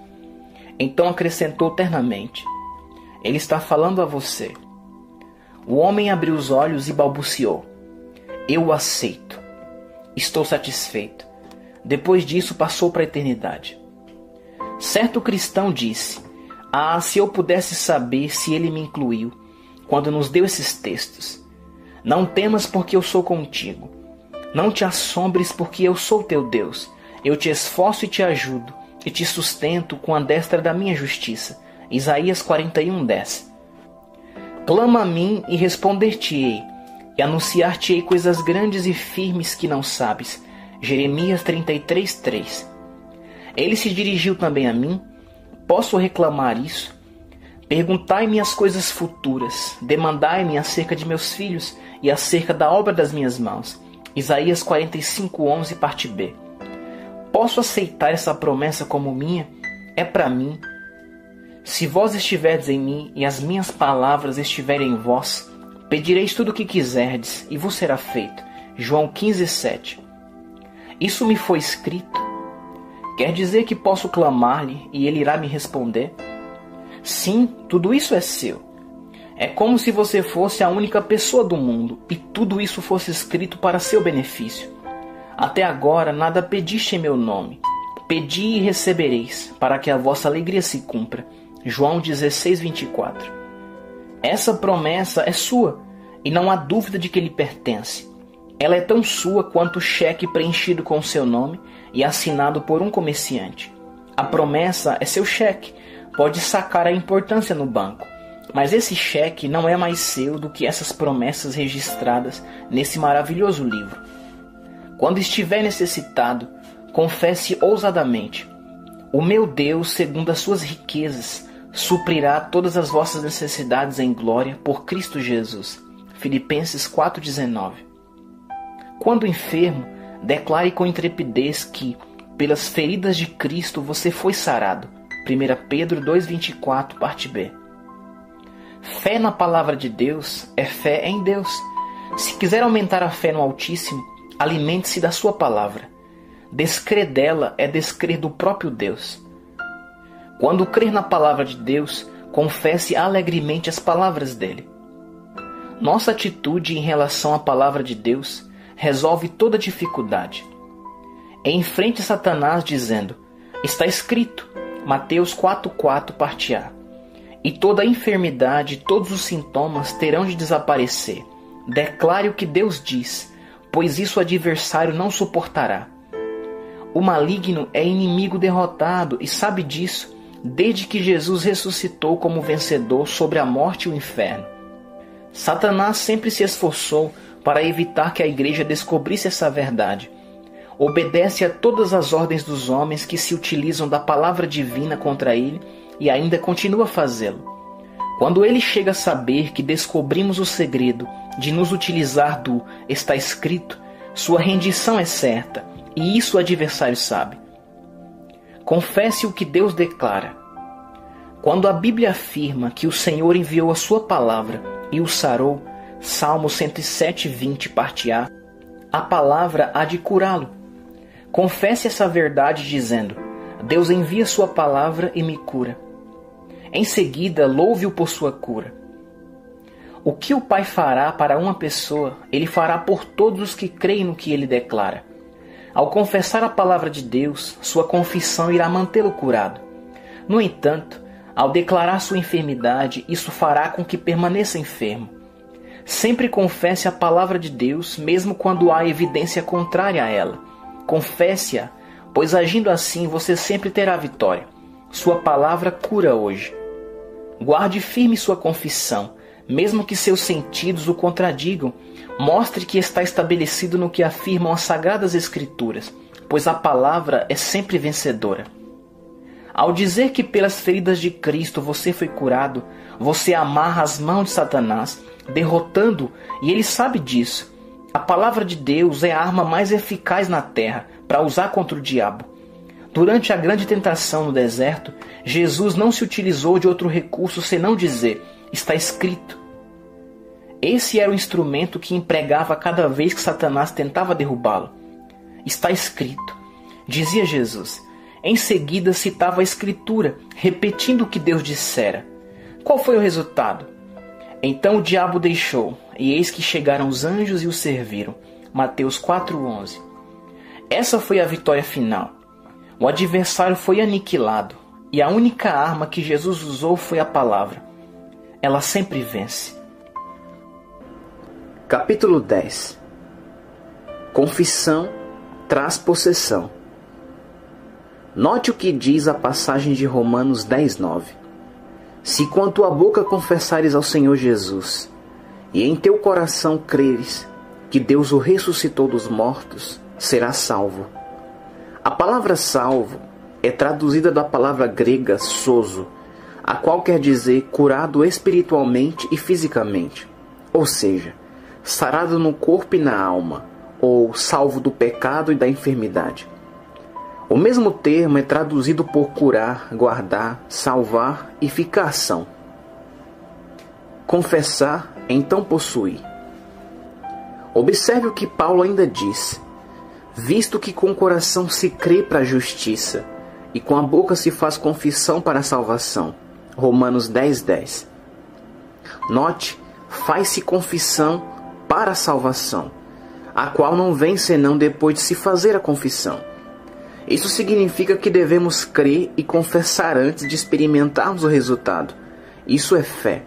Então acrescentou ternamente: "Ele está falando a você." O homem abriu os olhos e balbuciou: "Eu o aceito. Estou satisfeito." Depois disso passou para a eternidade. Certo cristão disse: "Ah, se eu pudesse saber se ele me incluiu quando nos deu esses textos. Não temas, porque eu sou contigo. Não te assombres, porque eu sou teu Deus. Eu te esforço e te ajudo, e te sustento com a destra da minha justiça." Isaías 41:10. "Clama a mim e responder-te-ei, e anunciar-te-ei coisas grandes e firmes que não sabes." Jeremias 33:3. Ele se dirigiu também a mim? Posso reclamar isso? Perguntai-me as coisas futuras, demandai-me acerca de meus filhos e acerca da obra das minhas mãos. Isaías 45:11, parte B. Posso aceitar essa promessa como minha? É para mim. Se vós estiverdes em mim e as minhas palavras estiverem em vós, pedireis tudo o que quiserdes e vos será feito. João 15:7. Isso me foi escrito. Quer dizer que posso clamar-lhe e ele irá me responder? Sim, tudo isso é seu. É como se você fosse a única pessoa do mundo e tudo isso fosse escrito para seu benefício. Até agora nada pediste em meu nome. Pedi e recebereis, para que a vossa alegria se cumpra. João 16:24. Essa promessa é sua, e não há dúvida de que lhe pertence. Ela é tão sua quanto o cheque preenchido com seu nome e assinado por um comerciante. A promessa é seu cheque. Pode sacar a importância no banco. Mas esse cheque não é mais seu do que essas promessas registradas nesse maravilhoso livro. Quando estiver necessitado, confesse ousadamente: o meu Deus, segundo as suas riquezas, suprirá todas as vossas necessidades em glória por Cristo Jesus. Filipenses 4:19. Quando enfermo, declare com intrepidez que, pelas feridas de Cristo, você foi sarado. 1 Pedro 2:24, parte B. Fé na palavra de Deus é fé em Deus. Se quiser aumentar a fé no Altíssimo, alimente-se da sua palavra. Descrer dela é descrer do próprio Deus. Quando crer na palavra de Deus, confesse alegremente as palavras dele. Nossa atitude em relação à palavra de Deus resolve toda dificuldade. Enfrente Satanás dizendo: está escrito, Mateus 4:4, parte A. E toda a enfermidade, todos os sintomas terão de desaparecer. Declare o que Deus diz, pois isso o adversário não suportará. O maligno é inimigo derrotado e sabe disso desde que Jesus ressuscitou como vencedor sobre a morte e o inferno. Satanás sempre se esforçou para evitar que a igreja descobrisse essa verdade. Obedece a todas as ordens dos homens que se utilizam da palavra divina contra ele e ainda continua a fazê-lo. Quando ele chega a saber que descobrimos o segredo de nos utilizar do está escrito, sua rendição é certa, e isso o adversário sabe. Confesse o que Deus declara. Quando a Bíblia afirma que o Senhor enviou a sua palavra e o sarou, Salmo 107:20, parte A, a palavra há de curá-lo. Confesse essa verdade dizendo: Deus envia sua palavra e me cura. Em seguida, louve-o por sua cura. O que o Pai fará para uma pessoa, ele fará por todos os que creem no que ele declara. Ao confessar a palavra de Deus, sua confissão irá mantê-lo curado. No entanto, ao declarar sua enfermidade, isso fará com que permaneça enfermo. Sempre confesse a palavra de Deus, mesmo quando há evidência contrária a ela. Confesse-a, pois agindo assim você sempre terá vitória. Sua palavra cura hoje. Guarde firme sua confissão, mesmo que seus sentidos o contradigam. Mostre que está estabelecido no que afirmam as Sagradas Escrituras, pois a palavra é sempre vencedora. Ao dizer que pelas feridas de Cristo você foi curado, você amarra as mãos de Satanás, derrotando-o, e ele sabe disso. A palavra de Deus é a arma mais eficaz na terra para usar contra o diabo. Durante a grande tentação no deserto, Jesus não se utilizou de outro recurso senão dizer: está escrito. Esse era o instrumento que empregava cada vez que Satanás tentava derrubá-lo. Está escrito, dizia Jesus. Em seguida citava a Escritura, repetindo o que Deus dissera. Qual foi o resultado? Então o diabo deixou, e eis que chegaram os anjos e o serviram. Mateus 4:11. Essa foi a vitória final. O adversário foi aniquilado, e a única arma que Jesus usou foi a palavra. Ela sempre vence. Capítulo 10. Confissão traz possessão. Note o que diz a passagem de Romanos 10:9. Se com a tua boca confessares ao Senhor Jesus, e em teu coração creres que Deus o ressuscitou dos mortos, serás salvo. A palavra salvo é traduzida da palavra grega sozo, a qual quer dizer curado espiritualmente e fisicamente, ou seja, sarado no corpo e na alma, ou salvo do pecado e da enfermidade. O mesmo termo é traduzido por curar, guardar, salvar e ficar são. Confessar, então possuir. Observe o que Paulo ainda diz: visto que com o coração se crê para a justiça, e com a boca se faz confissão para a salvação. Romanos 10:10. Note, faz-se confissão para a salvação, a qual não vem senão depois de se fazer a confissão. Isso significa que devemos crer e confessar antes de experimentarmos o resultado. Isso é fé.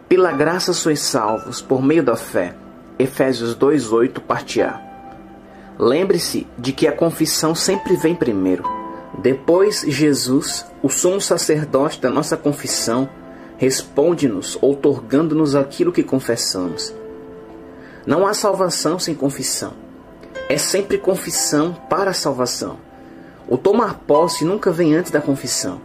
Pela graça sois salvos, por meio da fé. Efésios 2:8, parte A. Lembre-se de que a confissão sempre vem primeiro. Depois, Jesus, o sumo sacerdote da nossa confissão, responde-nos, outorgando-nos aquilo que confessamos. Não há salvação sem confissão. É sempre confissão para a salvação. O tomar posse nunca vem antes da confissão.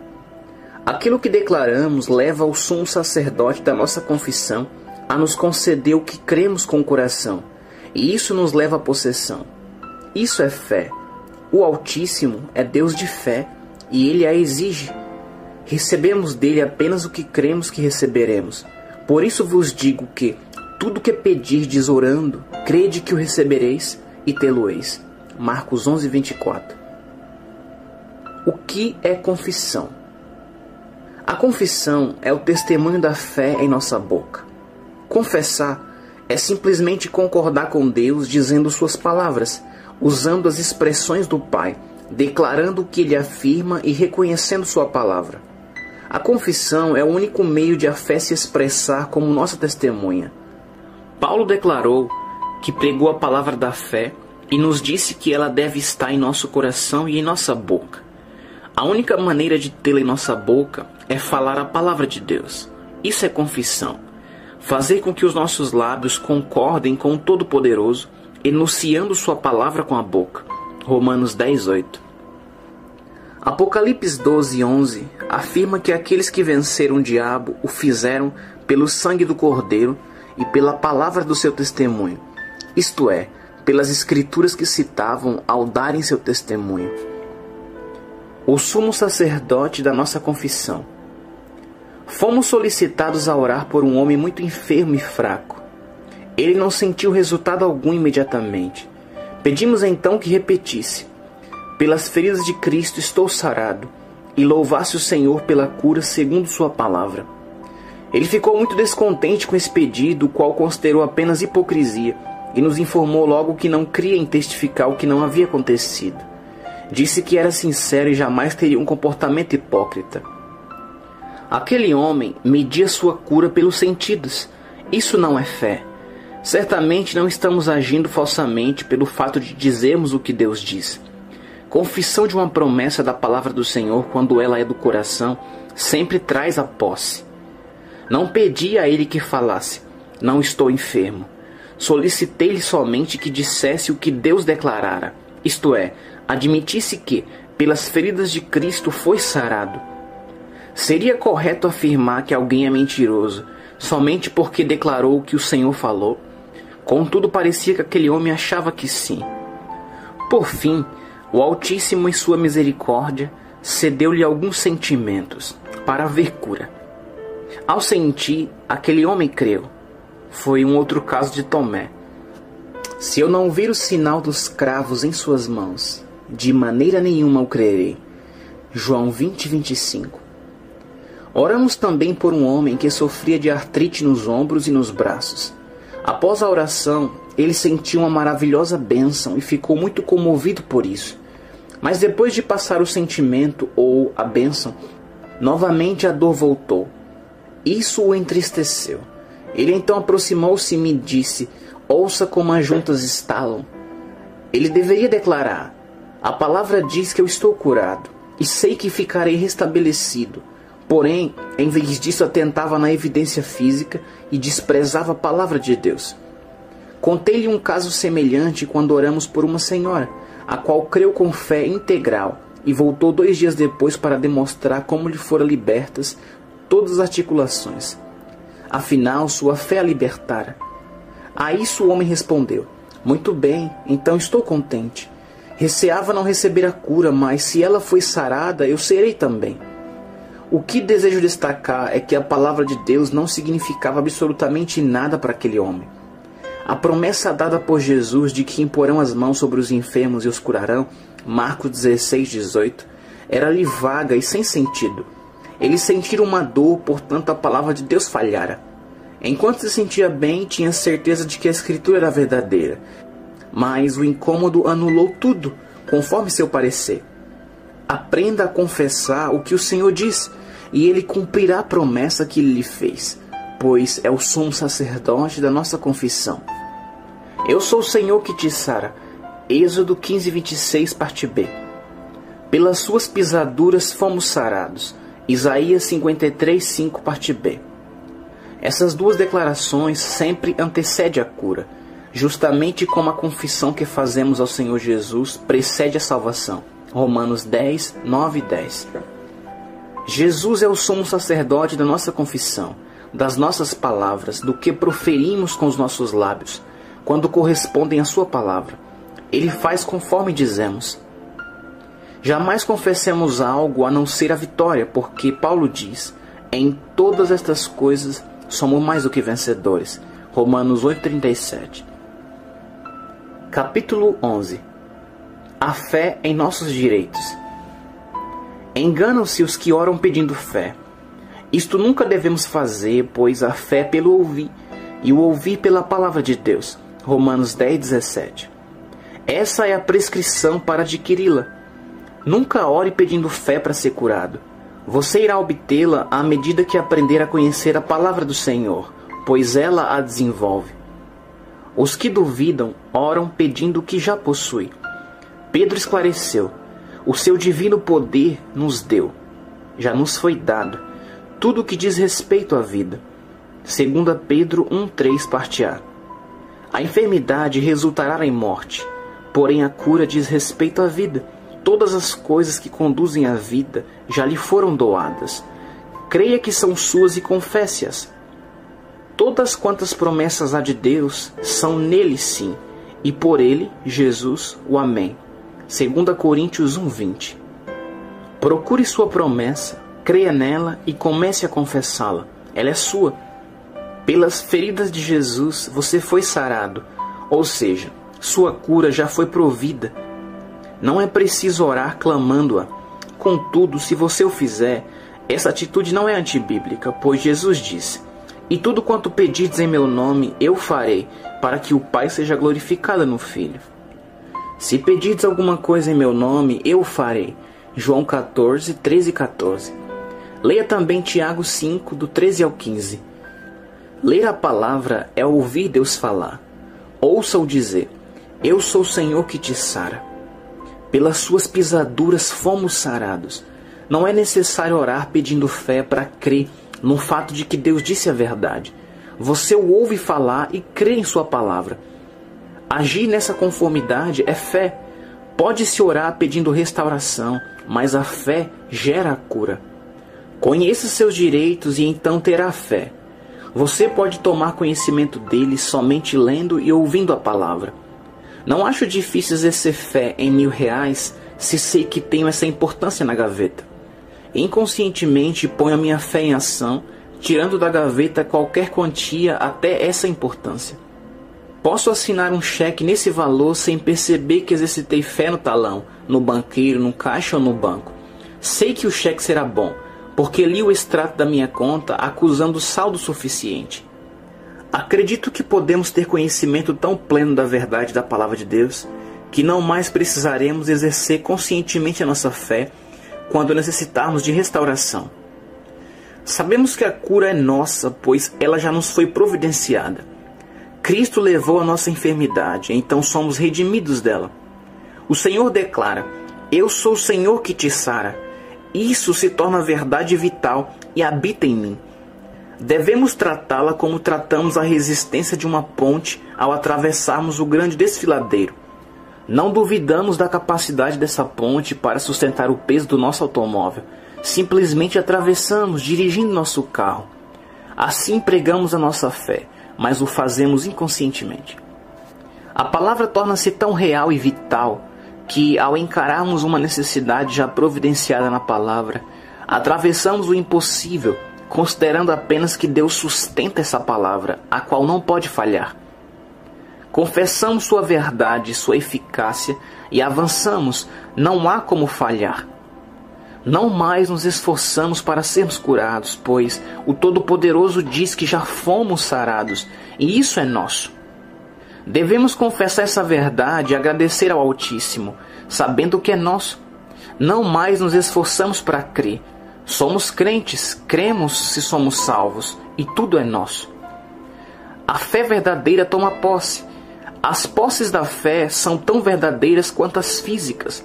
Aquilo que declaramos leva o sumo sacerdote da nossa confissão a nos conceder o que cremos com o coração, e isso nos leva à possessão. Isso é fé. O Altíssimo é Deus de fé, e Ele a exige. Recebemos dele apenas o que cremos que receberemos. Por isso vos digo que tudo que pedirdes orando, crede que o recebereis e tê-lo-eis. Marcos 11:24. O que é confissão? A confissão é o testemunho da fé em nossa boca. Confessar é simplesmente concordar com Deus dizendo suas palavras, usando as expressões do Pai, declarando o que Ele afirma e reconhecendo sua palavra. A confissão é o único meio de a fé se expressar como nossa testemunha. Paulo declarou que pregou a palavra da fé e nos disse que ela deve estar em nosso coração e em nossa boca. A única maneira de tê-la em nossa boca é falar a palavra de Deus. Isso é confissão. Fazer com que os nossos lábios concordem com o Todo-Poderoso, enunciando sua palavra com a boca. Romanos 10:8. Apocalipse 12:11 afirma que aqueles que venceram o diabo o fizeram pelo sangue do Cordeiro e pela palavra do seu testemunho, isto é, pelas escrituras que citavam ao darem seu testemunho. O sumo sacerdote da nossa confissão. Fomos solicitados a orar por um homem muito enfermo e fraco. Ele não sentiu resultado algum imediatamente. Pedimos então que repetisse: pelas feridas de Cristo estou sarado, e louvasse o Senhor pela cura segundo sua palavra. Ele ficou muito descontente com esse pedido, o qual considerou apenas hipocrisia, e nos informou logo que não cria em testificar o que não havia acontecido. Disse que era sincero e jamais teria um comportamento hipócrita. Aquele homem media sua cura pelos sentidos. Isso não é fé. Certamente não estamos agindo falsamente pelo fato de dizermos o que Deus diz. Confissão de uma promessa da palavra do Senhor, quando ela é do coração, sempre traz a posse. Não pedi a ele que falasse: não estou enfermo. Solicitei-lhe somente que dissesse o que Deus declarara, isto é, admitisse que, pelas feridas de Cristo, foi sarado. Seria correto afirmar que alguém é mentiroso, somente porque declarou o que o Senhor falou? Contudo, parecia que aquele homem achava que sim. Por fim, o Altíssimo, em sua misericórdia, cedeu-lhe alguns sentimentos, para haver cura. Ao sentir, aquele homem creu. Foi um outro caso de Tomé. Se eu não vir o sinal dos cravos em suas mãos, de maneira nenhuma o crerei. João 20:25. Oramos também por um homem que sofria de artrite nos ombros e nos braços. Após a oração, ele sentiu uma maravilhosa bênção e ficou muito comovido por isso. Mas depois de passar o sentimento ou a bênção, novamente a dor voltou. Isso o entristeceu. Ele então aproximou-se e me disse: ouça como as juntas estalam. Ele deveria declarar: a palavra diz que eu estou curado, e sei que ficarei restabelecido. Porém, em vez disso, atentava na evidência física e desprezava a palavra de Deus. Contei-lhe um caso semelhante quando oramos por uma senhora, a qual creu com fé integral e voltou 2 dias depois para demonstrar como lhe foram libertas todas as articulações. Afinal, sua fé a libertara. A isso o homem respondeu: muito bem, então estou contente. Receava não receber a cura, mas se ela foi sarada, eu serei também. O que desejo destacar é que a palavra de Deus não significava absolutamente nada para aquele homem. A promessa dada por Jesus de que imporão as mãos sobre os enfermos e os curarão, Marcos 16:18, era-lhe vaga e sem sentido. Ele sentira uma dor, portanto a palavra de Deus falhara. Enquanto se sentia bem, tinha certeza de que a Escritura era verdadeira. Mas o incômodo anulou tudo, conforme seu parecer. Aprenda a confessar o que o Senhor diz, e Ele cumprirá a promessa que Ele lhe fez, pois é o sumo sacerdote da nossa confissão. Eu sou o Senhor que te sara. Êxodo 15:26, parte B. Pelas suas pisaduras fomos sarados. Isaías 53:5, parte B. Essas duas declarações sempre antecedem a cura, justamente como a confissão que fazemos ao Senhor Jesus precede a salvação. Romanos 10, 9 e 10. Jesus é o sumo sacerdote da nossa confissão, das nossas palavras, do que proferimos com os nossos lábios, quando correspondem à sua palavra. Ele faz conforme dizemos. Jamais confessemos algo a não ser a vitória, porque Paulo diz: em todas estas coisas somos mais do que vencedores. Romanos 8:37. Capítulo 11. A fé em nossos direitos. Enganam-se os que oram pedindo fé. Isto nunca devemos fazer, pois a fé é pelo ouvir, e o ouvir pela palavra de Deus. Romanos 10:17. Essa é a prescrição para adquiri-la. Nunca ore pedindo fé para ser curado. Você irá obtê-la à medida que aprender a conhecer a palavra do Senhor, pois ela a desenvolve. Os que duvidam oram pedindo o que já possui. Pedro esclareceu: o seu divino poder nos deu, já nos foi dado, tudo o que diz respeito à vida. 2 Pedro 1:3, parte A. A enfermidade resultará em morte, porém a cura diz respeito à vida. Todas as coisas que conduzem à vida já lhe foram doadas. Creia que são suas e confesse-as. Todas quantas promessas há de Deus são nele sim, e por ele, Jesus, o Amém. 2 Coríntios 1:20. Procure sua promessa, creia nela e comece a confessá-la. Ela é sua. Pelas feridas de Jesus você foi sarado, ou seja, sua cura já foi provida. Não é preciso orar clamando-a. Contudo, se você o fizer, essa atitude não é antibíblica, pois Jesus disse: e tudo quanto pedirdes em meu nome, eu farei, para que o Pai seja glorificado no Filho. Se pedirdes alguma coisa em meu nome, eu o farei. João 14, 13 e 14. Leia também Tiago 5, do 13 ao 15. Ler a palavra é ouvir Deus falar. Ouça-o dizer: eu sou o Senhor que te sara. Pelas suas pisaduras fomos sarados. Não é necessário orar pedindo fé para crer no fato de que Deus disse a verdade. Você o ouve falar e crê em sua palavra. Agir nessa conformidade é fé. Pode-se orar pedindo restauração, mas a fé gera a cura. Conheça seus direitos e então terá fé. Você pode tomar conhecimento deles somente lendo e ouvindo a palavra. Não acho difícil exercer fé em R$1.000 se sei que tenho essa importância na gaveta. Inconscientemente ponho a minha fé em ação, tirando da gaveta qualquer quantia até essa importância. Posso assinar um cheque nesse valor sem perceber que exercitei fé no talão, no banqueiro, no caixa ou no banco. Sei que o cheque será bom, porque li o extrato da minha conta acusando saldo suficiente. Acredito que podemos ter conhecimento tão pleno da verdade da palavra de Deus, que não mais precisaremos exercer conscientemente a nossa fé quando necessitarmos de restauração. Sabemos que a cura é nossa, pois ela já nos foi providenciada. Cristo levou a nossa enfermidade, então somos redimidos dela. O Senhor declara: eu sou o Senhor que te sara. Isso se torna verdade vital e habita em mim. Devemos tratá-la como tratamos a resistência de uma ponte ao atravessarmos o grande desfiladeiro. Não duvidamos da capacidade dessa ponte para sustentar o peso do nosso automóvel. Simplesmente atravessamos, dirigindo nosso carro. Assim pregamos a nossa fé, mas o fazemos inconscientemente. A palavra torna-se tão real e vital que, ao encararmos uma necessidade já providenciada na palavra, atravessamos o impossível, considerando apenas que Deus sustenta essa palavra, a qual não pode falhar. Confessamos sua verdade, sua eficácia e avançamos, não há como falhar. Não mais nos esforçamos para sermos curados, pois o Todo-Poderoso diz que já fomos sarados, e isso é nosso. Devemos confessar essa verdade e agradecer ao Altíssimo, sabendo que é nosso. Não mais nos esforçamos para crer. Somos crentes, cremos se somos salvos, e tudo é nosso. A fé verdadeira toma posse. As posses da fé são tão verdadeiras quanto as físicas.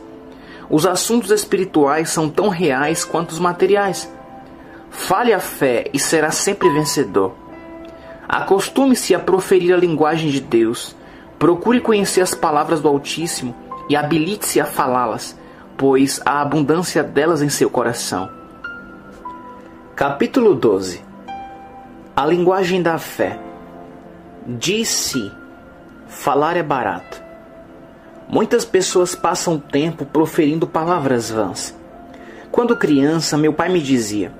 Os assuntos espirituais são tão reais quanto os materiais. Fale a fé e será sempre vencedor. Acostume-se a proferir a linguagem de Deus. Procure conhecer as palavras do Altíssimo e habilite-se a falá-las, pois há abundância delas em seu coração. Capítulo 12. A linguagem da fé. Disse: falar é barato. Muitas pessoas passam tempo proferindo palavras vãs. Quando criança, meu pai me dizia: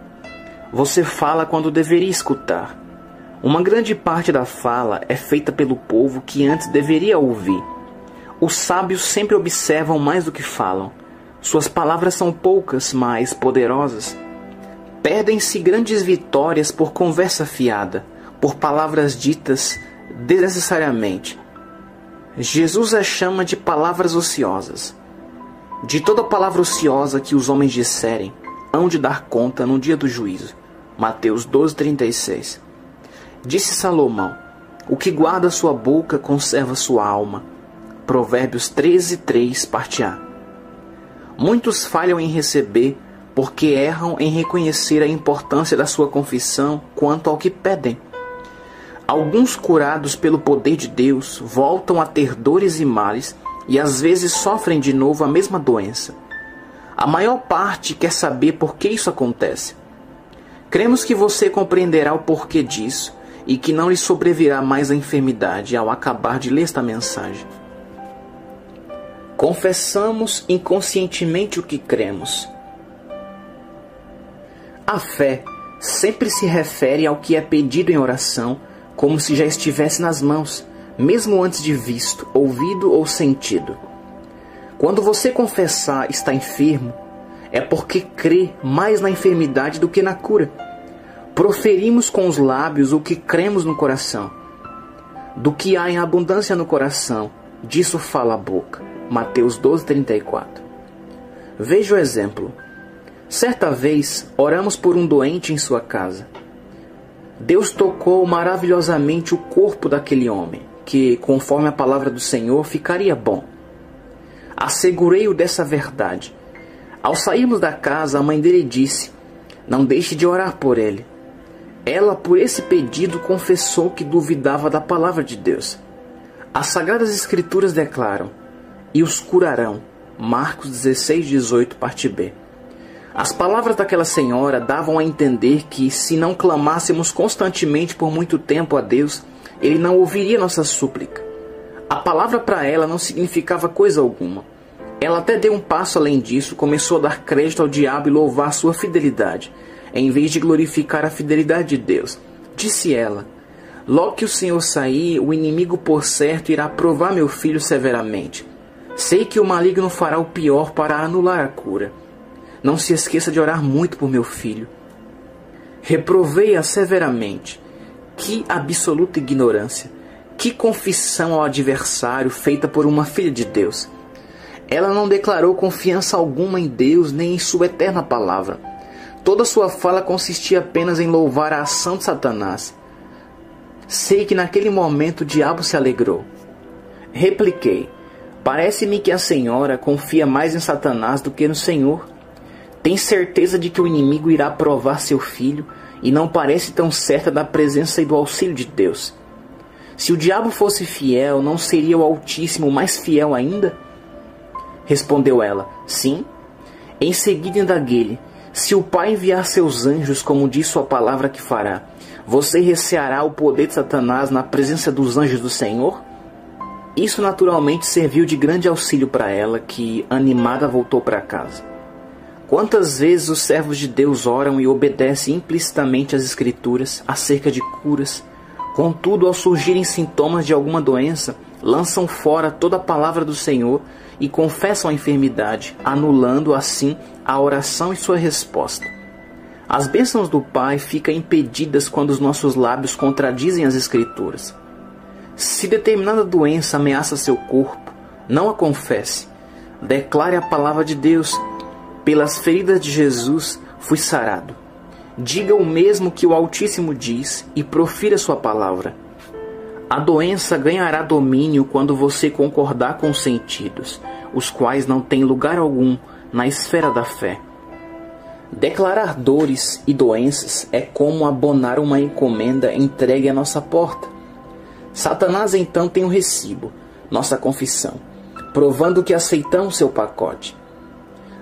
você fala quando deveria escutar. Uma grande parte da fala é feita pelo povo que antes deveria ouvir. Os sábios sempre observam mais do que falam. Suas palavras são poucas, mas poderosas. Perdem-se grandes vitórias por conversa fiada, por palavras ditas desnecessariamente. Jesus as chama de palavras ociosas. De toda palavra ociosa que os homens disserem, hão de dar conta no dia do juízo. Mateus 12:36. Disse Salomão: o que guarda sua boca conserva sua alma. Provérbios 13:3, parte A. Muitos falham em receber, porque erram em reconhecer a importância da sua confissão quanto ao que pedem. Alguns, curados pelo poder de Deus, voltam a ter dores e males e às vezes sofrem de novo a mesma doença. A maior parte quer saber por que isso acontece. Cremos que você compreenderá o porquê disso e que não lhe sobrevirá mais a enfermidade ao acabar de ler esta mensagem. Confessamos inconscientemente o que cremos. A fé sempre se refere ao que é pedido em oração, como se já estivesse nas mãos, mesmo antes de visto, ouvido ou sentido. Quando você confessar está enfermo, é porque crê mais na enfermidade do que na cura. Proferimos com os lábios o que cremos no coração. Do que há em abundância no coração, disso fala a boca. Mateus 12:34. Veja o exemplo. Certa vez, oramos por um doente em sua casa. Deus tocou maravilhosamente o corpo daquele homem, que, conforme a palavra do Senhor, ficaria bom. Assegurei-o dessa verdade. Ao sairmos da casa, a mãe dele disse: não deixe de orar por ele. Ela, por esse pedido, confessou que duvidava da palavra de Deus. As Sagradas Escrituras declaram: e os curarão. Marcos 16:18, parte B. As palavras daquela senhora davam a entender que, se não clamássemos constantemente por muito tempo a Deus, Ele não ouviria nossa súplica. A palavra para ela não significava coisa alguma. Ela até deu um passo além disso, começou a dar crédito ao diabo e louvar sua fidelidade, em vez de glorificar a fidelidade de Deus. Disse ela: logo que o Senhor sair, o inimigo por certo irá provar meu filho severamente. Sei que o maligno fará o pior para anular a cura. Não se esqueça de orar muito por meu filho. Reprovei-a severamente. Que absoluta ignorância! Que confissão ao adversário feita por uma filha de Deus! Ela não declarou confiança alguma em Deus nem em sua eterna palavra. Toda sua fala consistia apenas em louvar a ação de Satanás. Sei que naquele momento o diabo se alegrou. Repliquei: parece-me que a senhora confia mais em Satanás do que no Senhor. Tem certeza de que o inimigo irá provar seu filho e não parece tão certa da presença e do auxílio de Deus. Se o diabo fosse fiel, não seria o Altíssimo mais fiel ainda? Respondeu ela: sim. Em seguida indaguei-lhe: se o Pai enviar seus anjos, como diz sua palavra que fará, você receará o poder de Satanás na presença dos anjos do Senhor? Isso naturalmente serviu de grande auxílio para ela, que, animada, voltou para casa. Quantas vezes os servos de Deus oram e obedecem implicitamente às Escrituras acerca de curas, contudo, ao surgirem sintomas de alguma doença, lançam fora toda a palavra do Senhor e confessam a enfermidade, anulando assim a oração e sua resposta. As bênçãos do Pai ficam impedidas quando os nossos lábios contradizem as Escrituras. Se determinada doença ameaça seu corpo, não a confesse. Declare a palavra de Deus: pelas feridas de Jesus fui sarado. Diga o mesmo que o Altíssimo diz e profira sua palavra. A doença ganhará domínio quando você concordar com os sentidos, os quais não têm lugar algum na esfera da fé. Declarar dores e doenças é como abonar uma encomenda entregue à nossa porta. Satanás então tem um recibo, nossa confissão, provando que aceitamos seu pacote.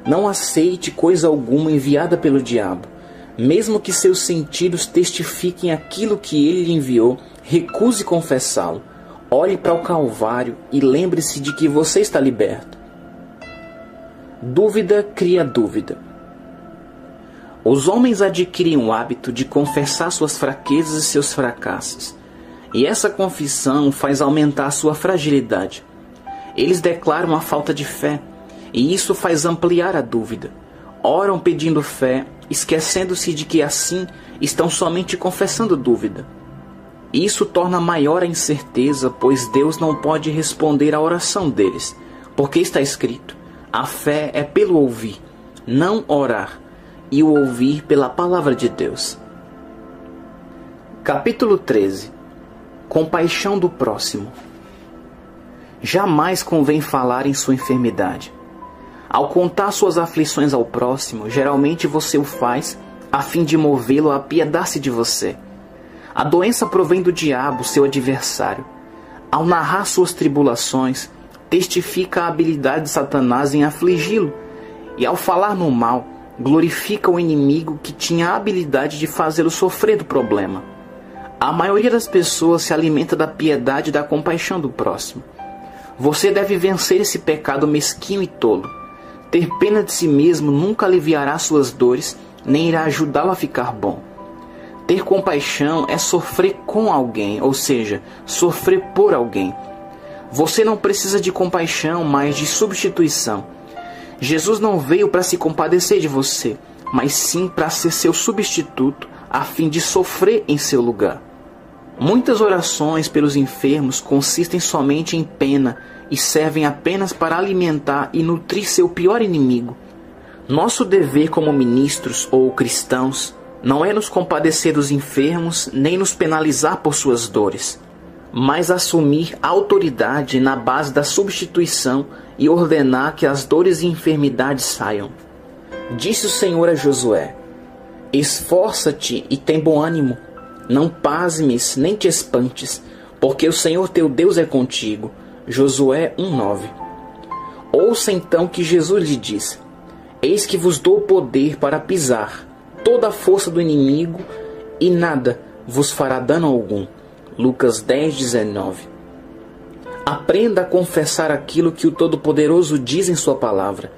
Não aceite coisa alguma enviada pelo diabo. Mesmo que seus sentidos testifiquem aquilo que ele lhe enviou, recuse confessá-lo. Olhe para o Calvário e lembre-se de que você está liberto. Dúvida cria dúvida. Os homens adquirem o hábito de confessar suas fraquezas e seus fracassos, e essa confissão faz aumentar sua fragilidade. Eles declaram a falta de fé, e isso faz ampliar a dúvida. Oram pedindo fé, esquecendo-se de que assim estão somente confessando dúvida. Isso torna maior a incerteza, pois Deus não pode responder à oração deles, porque está escrito: a fé é pelo ouvir, não orar, e o ouvir pela palavra de Deus. Capítulo 13. Compaixão do próximo. Jamais convém falar em sua enfermidade. Ao contar suas aflições ao próximo, geralmente você o faz a fim de movê-lo a apiedar-se de você. A doença provém do diabo, seu adversário. Ao narrar suas tribulações, testifica a habilidade de Satanás em afligi-lo, e ao falar no mal, glorifica o inimigo que tinha a habilidade de fazê-lo sofrer do problema. A maioria das pessoas se alimenta da piedade e da compaixão do próximo. Você deve vencer esse pecado mesquinho e tolo. Ter pena de si mesmo nunca aliviará suas dores, nem irá ajudá-lo a ficar bom. Ter compaixão é sofrer com alguém, ou seja, sofrer por alguém. Você não precisa de compaixão, mas de substituição. Jesus não veio para se compadecer de você, mas sim para ser seu substituto, a fim de sofrer em seu lugar. Muitas orações pelos enfermos consistem somente em pena e servem apenas para alimentar e nutrir seu pior inimigo. Nosso dever como ministros ou cristãos não é nos compadecer dos enfermos nem nos penalizar por suas dores, mas assumir a autoridade na base da substituição e ordenar que as dores e enfermidades saiam. Disse o Senhor a Josué: esforça-te e tem bom ânimo, não pasmes nem te espantes, porque o Senhor teu Deus é contigo. Josué 1:9. Ouça então que Jesus lhe diz: eis que vos dou poder para pisar toda a força do inimigo e nada vos fará dano algum. Lucas 10:19. Aprenda a confessar aquilo que o Todo-Poderoso diz em sua palavra.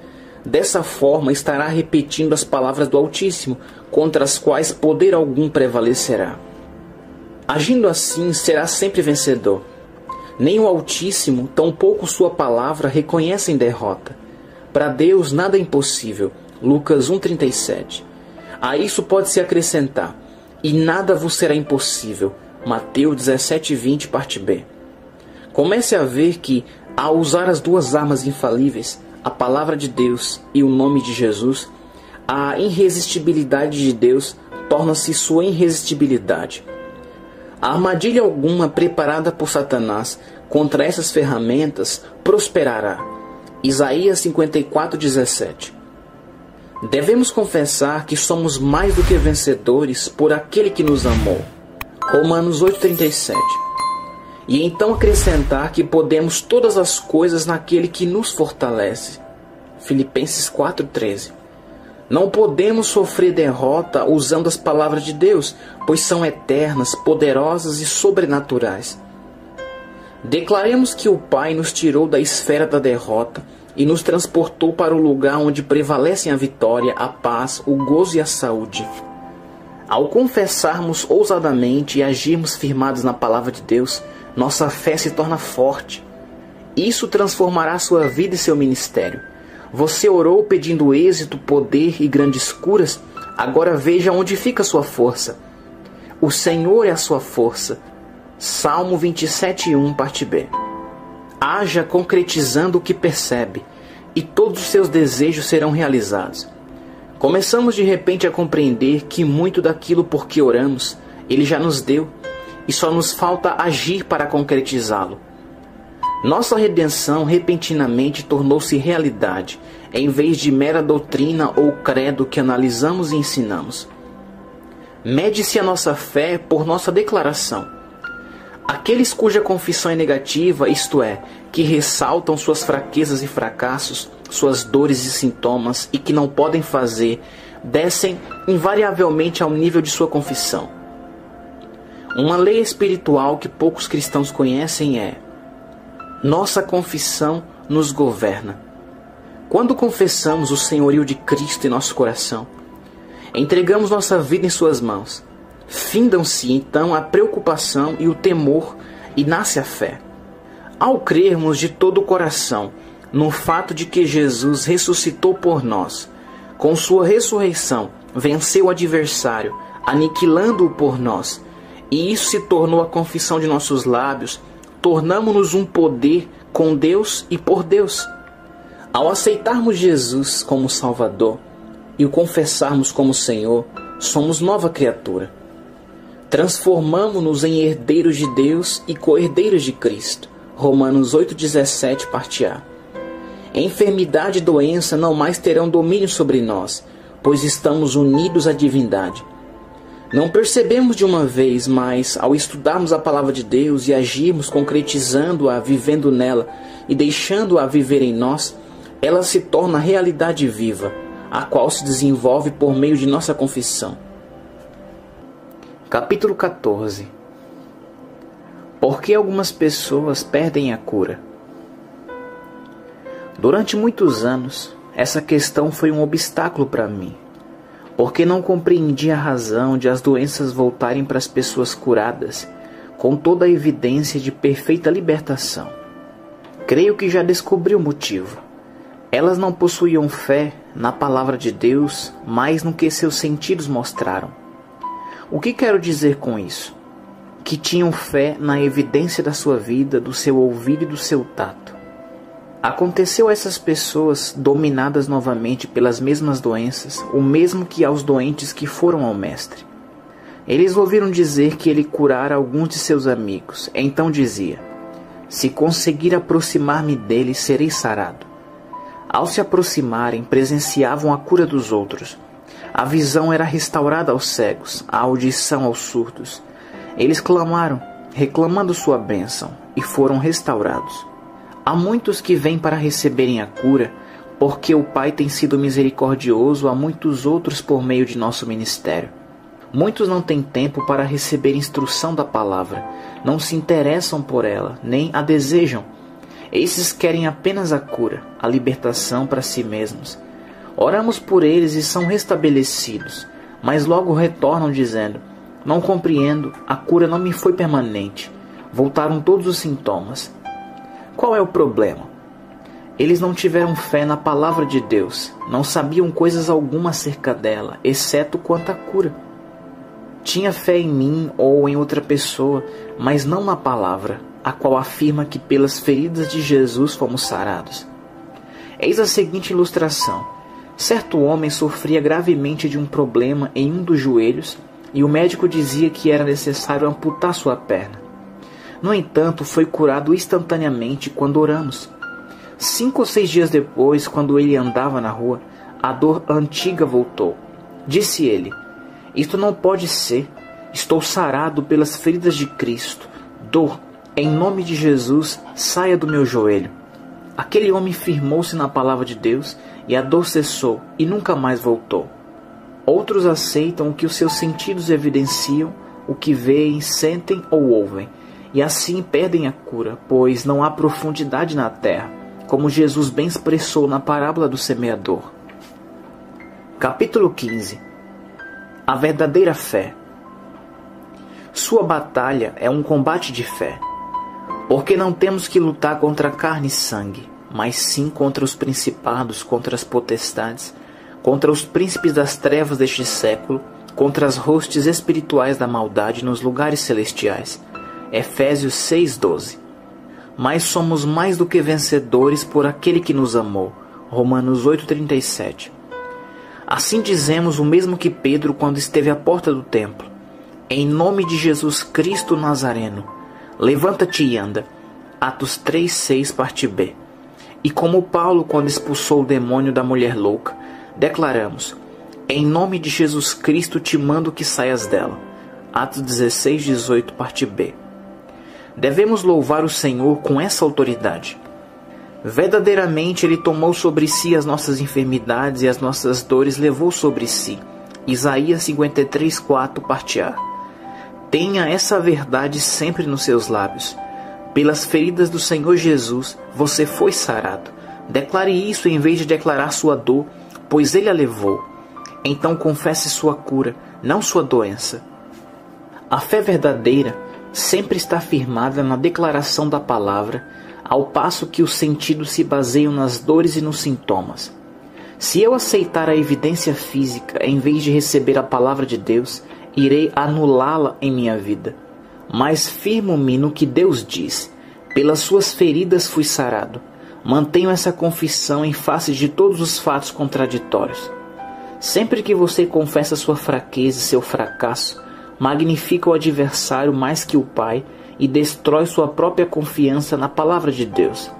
Dessa forma estará repetindo as palavras do Altíssimo, contra as quais poder algum prevalecerá. Agindo assim, será sempre vencedor. Nem o Altíssimo, tampouco sua palavra, reconhecem derrota. Para Deus nada é impossível. Lucas 1:37. A isso pode-se acrescentar: e nada vos será impossível. Mateus 17:20, parte B. Comece a ver que, ao usar as duas armas infalíveis, a palavra de Deus e o nome de Jesus, a irresistibilidade de Deus torna-se sua irresistibilidade. A armadilha alguma preparada por Satanás contra essas ferramentas prosperará. Isaías 54:17. Devemos confessar que somos mais do que vencedores por aquele que nos amou. Romanos 8:37. E então acrescentar que podemos todas as coisas naquele que nos fortalece. Filipenses 4,13. Não podemos sofrer derrota usando as palavras de Deus, pois são eternas, poderosas e sobrenaturais. Declaremos que o Pai nos tirou da esfera da derrota e nos transportou para o lugar onde prevalecem a vitória, a paz, o gozo e a saúde. Ao confessarmos ousadamente e agirmos firmados na palavra de Deus, nossa fé se torna forte. Isso transformará sua vida e seu ministério. Você orou pedindo êxito, poder e grandes curas. Agora veja onde fica sua força. O Senhor é a sua força. Salmo 27:1, parte B. Haja concretizando o que percebe, e todos os seus desejos serão realizados. Começamos de repente a compreender que muito daquilo por que oramos, Ele já nos deu, e só nos falta agir para concretizá-lo. Nossa redenção repentinamente tornou-se realidade, em vez de mera doutrina ou credo que analisamos e ensinamos. Mede-se a nossa fé por nossa declaração. Aqueles cuja confissão é negativa, isto é, que ressaltam suas fraquezas e fracassos, suas dores e sintomas e que não podem fazer, descem invariavelmente ao nível de sua confissão. Uma lei espiritual que poucos cristãos conhecem é: nossa confissão nos governa. Quando confessamos o senhorio de Cristo em nosso coração, entregamos nossa vida em suas mãos. Findam-se então a preocupação e o temor e nasce a fé. Ao crermos de todo o coração no fato de que Jesus ressuscitou por nós, com sua ressurreição venceu o adversário, aniquilando-o por nós, e isso se tornou a confissão de nossos lábios, tornamo-nos um poder com Deus e por Deus. Ao aceitarmos Jesus como Salvador e o confessarmos como Senhor, somos nova criatura. Transformamo-nos em herdeiros de Deus e co-herdeiros de Cristo. Romanos 8,17, parte A. Enfermidade e doença não mais terão domínio sobre nós, pois estamos unidos à divindade. Não percebemos de uma vez, mas ao estudarmos a palavra de Deus e agirmos concretizando-a, vivendo nela e deixando-a viver em nós, ela se torna realidade viva, a qual se desenvolve por meio de nossa confissão. Capítulo 14. Por que algumas pessoas perdem a cura? Durante muitos anos, essa questão foi um obstáculo para mim, porque não compreendi a razão de as doenças voltarem para as pessoas curadas, com toda a evidência de perfeita libertação. Creio que já descobri o motivo. Elas não possuíam fé na palavra de Deus, mais no que seus sentidos mostraram. O que quero dizer com isso? Que tinham fé na evidência da sua vida, do seu ouvido e do seu tato. Aconteceu a essas pessoas, dominadas novamente pelas mesmas doenças, o mesmo que aos doentes que foram ao Mestre. Eles ouviram dizer que ele curara alguns de seus amigos. Então dizia: se conseguir aproximar-me dele, serei sarado. Ao se aproximarem, presenciavam a cura dos outros. A visão era restaurada aos cegos, a audição aos surdos. Eles clamaram, reclamando sua bênção, e foram restaurados. Há muitos que vêm para receberem a cura, porque o Pai tem sido misericordioso a muitos outros por meio de nosso ministério. Muitos não têm tempo para receber instrução da palavra, não se interessam por ela, nem a desejam. Esses querem apenas a cura, a libertação para si mesmos. Oramos por eles e são restabelecidos, mas logo retornam dizendo: não compreendo, a cura não me foi permanente. Voltaram todos os sintomas. Qual é o problema? Eles não tiveram fé na palavra de Deus, não sabiam coisas alguma acerca dela, exceto quanto à cura. Tinha fé em mim ou em outra pessoa, mas não na palavra, a qual afirma que pelas feridas de Jesus fomos sarados. Eis a seguinte ilustração. Certo homem sofria gravemente de um problema em um dos joelhos e o médico dizia que era necessário amputar sua perna. No entanto, foi curado instantaneamente quando oramos. 5 ou 6 dias depois, quando ele andava na rua, a dor antiga voltou. Disse ele: isto não pode ser. Estou sarado pelas feridas de Cristo. Dor, em nome de Jesus, saia do meu joelho. Aquele homem firmou-se na palavra de Deus e a dor cessou e nunca mais voltou. Outros aceitam o que os seus sentidos evidenciam, o que veem, sentem ou ouvem, e assim perdem a cura, pois não há profundidade na terra, como Jesus bem expressou na parábola do semeador. Capítulo 15. A verdadeira fé. Sua batalha é um combate de fé, porque não temos que lutar contra carne e sangue, mas sim contra os principados, contra as potestades, contra os príncipes das trevas deste século, contra as hostes espirituais da maldade nos lugares celestiais. Efésios 6:12. Mas somos mais do que vencedores por aquele que nos amou. Romanos 8:37. Assim dizemos o mesmo que Pedro quando esteve à porta do templo. Em nome de Jesus Cristo Nazareno, levanta-te e anda. Atos 3:6, parte B. E como Paulo quando expulsou o demônio da mulher louca, declaramos: em nome de Jesus Cristo te mando que saias dela. Atos 16:18, parte B. Devemos louvar o Senhor com essa autoridade. Verdadeiramente Ele tomou sobre si as nossas enfermidades e as nossas dores levou sobre si. Isaías 53:4, parte A. Tenha essa verdade sempre nos seus lábios. Pelas feridas do Senhor Jesus, você foi sarado. Declare isso em vez de declarar sua dor, pois Ele a levou. Então confesse sua cura, não sua doença. A fé verdadeira sempre está firmada na declaração da palavra, ao passo que os sentidos se baseiam nas dores e nos sintomas. Se eu aceitar a evidência física em vez de receber a palavra de Deus, irei anulá-la em minha vida. Mas firmo-me no que Deus diz. Pelas suas feridas fui sarado. Mantenho essa confissão em face de todos os fatos contraditórios. Sempre que você confessa sua fraqueza e seu fracasso, magnifica o adversário mais que o Pai e destrói sua própria confiança na palavra de Deus.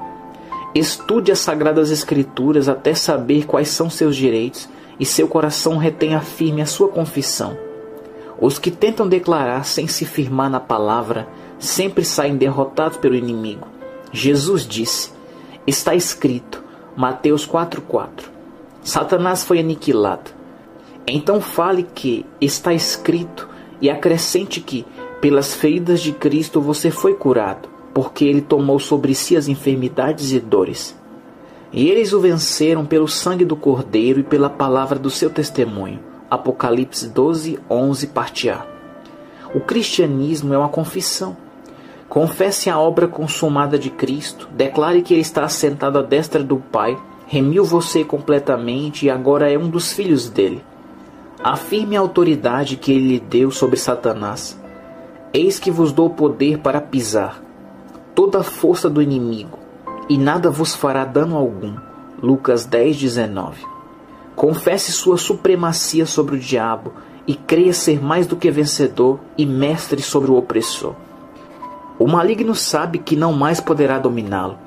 Estude as Sagradas Escrituras até saber quais são seus direitos e seu coração retenha firme a sua confissão. Os que tentam declarar sem se firmar na palavra sempre saem derrotados pelo inimigo. Jesus disse: está escrito, Mateus 4:4. Satanás foi aniquilado. Então fale que está escrito e acrescente que, pelas feridas de Cristo você foi curado, porque Ele tomou sobre si as enfermidades e dores. E eles o venceram pelo sangue do Cordeiro e pela palavra do seu testemunho. Apocalipse 12:11, parte A. O cristianismo é uma confissão. Confesse a obra consumada de Cristo, declare que Ele está assentado à destra do Pai, remiu você completamente e agora é um dos filhos dele. Afirme a autoridade que Ele lhe deu sobre Satanás. Eis que vos dou poder para pisar toda a força do inimigo, e nada vos fará dano algum. Lucas 10:19. Confesse sua supremacia sobre o diabo e creia ser mais do que vencedor e mestre sobre o opressor. O maligno sabe que não mais poderá dominá-lo.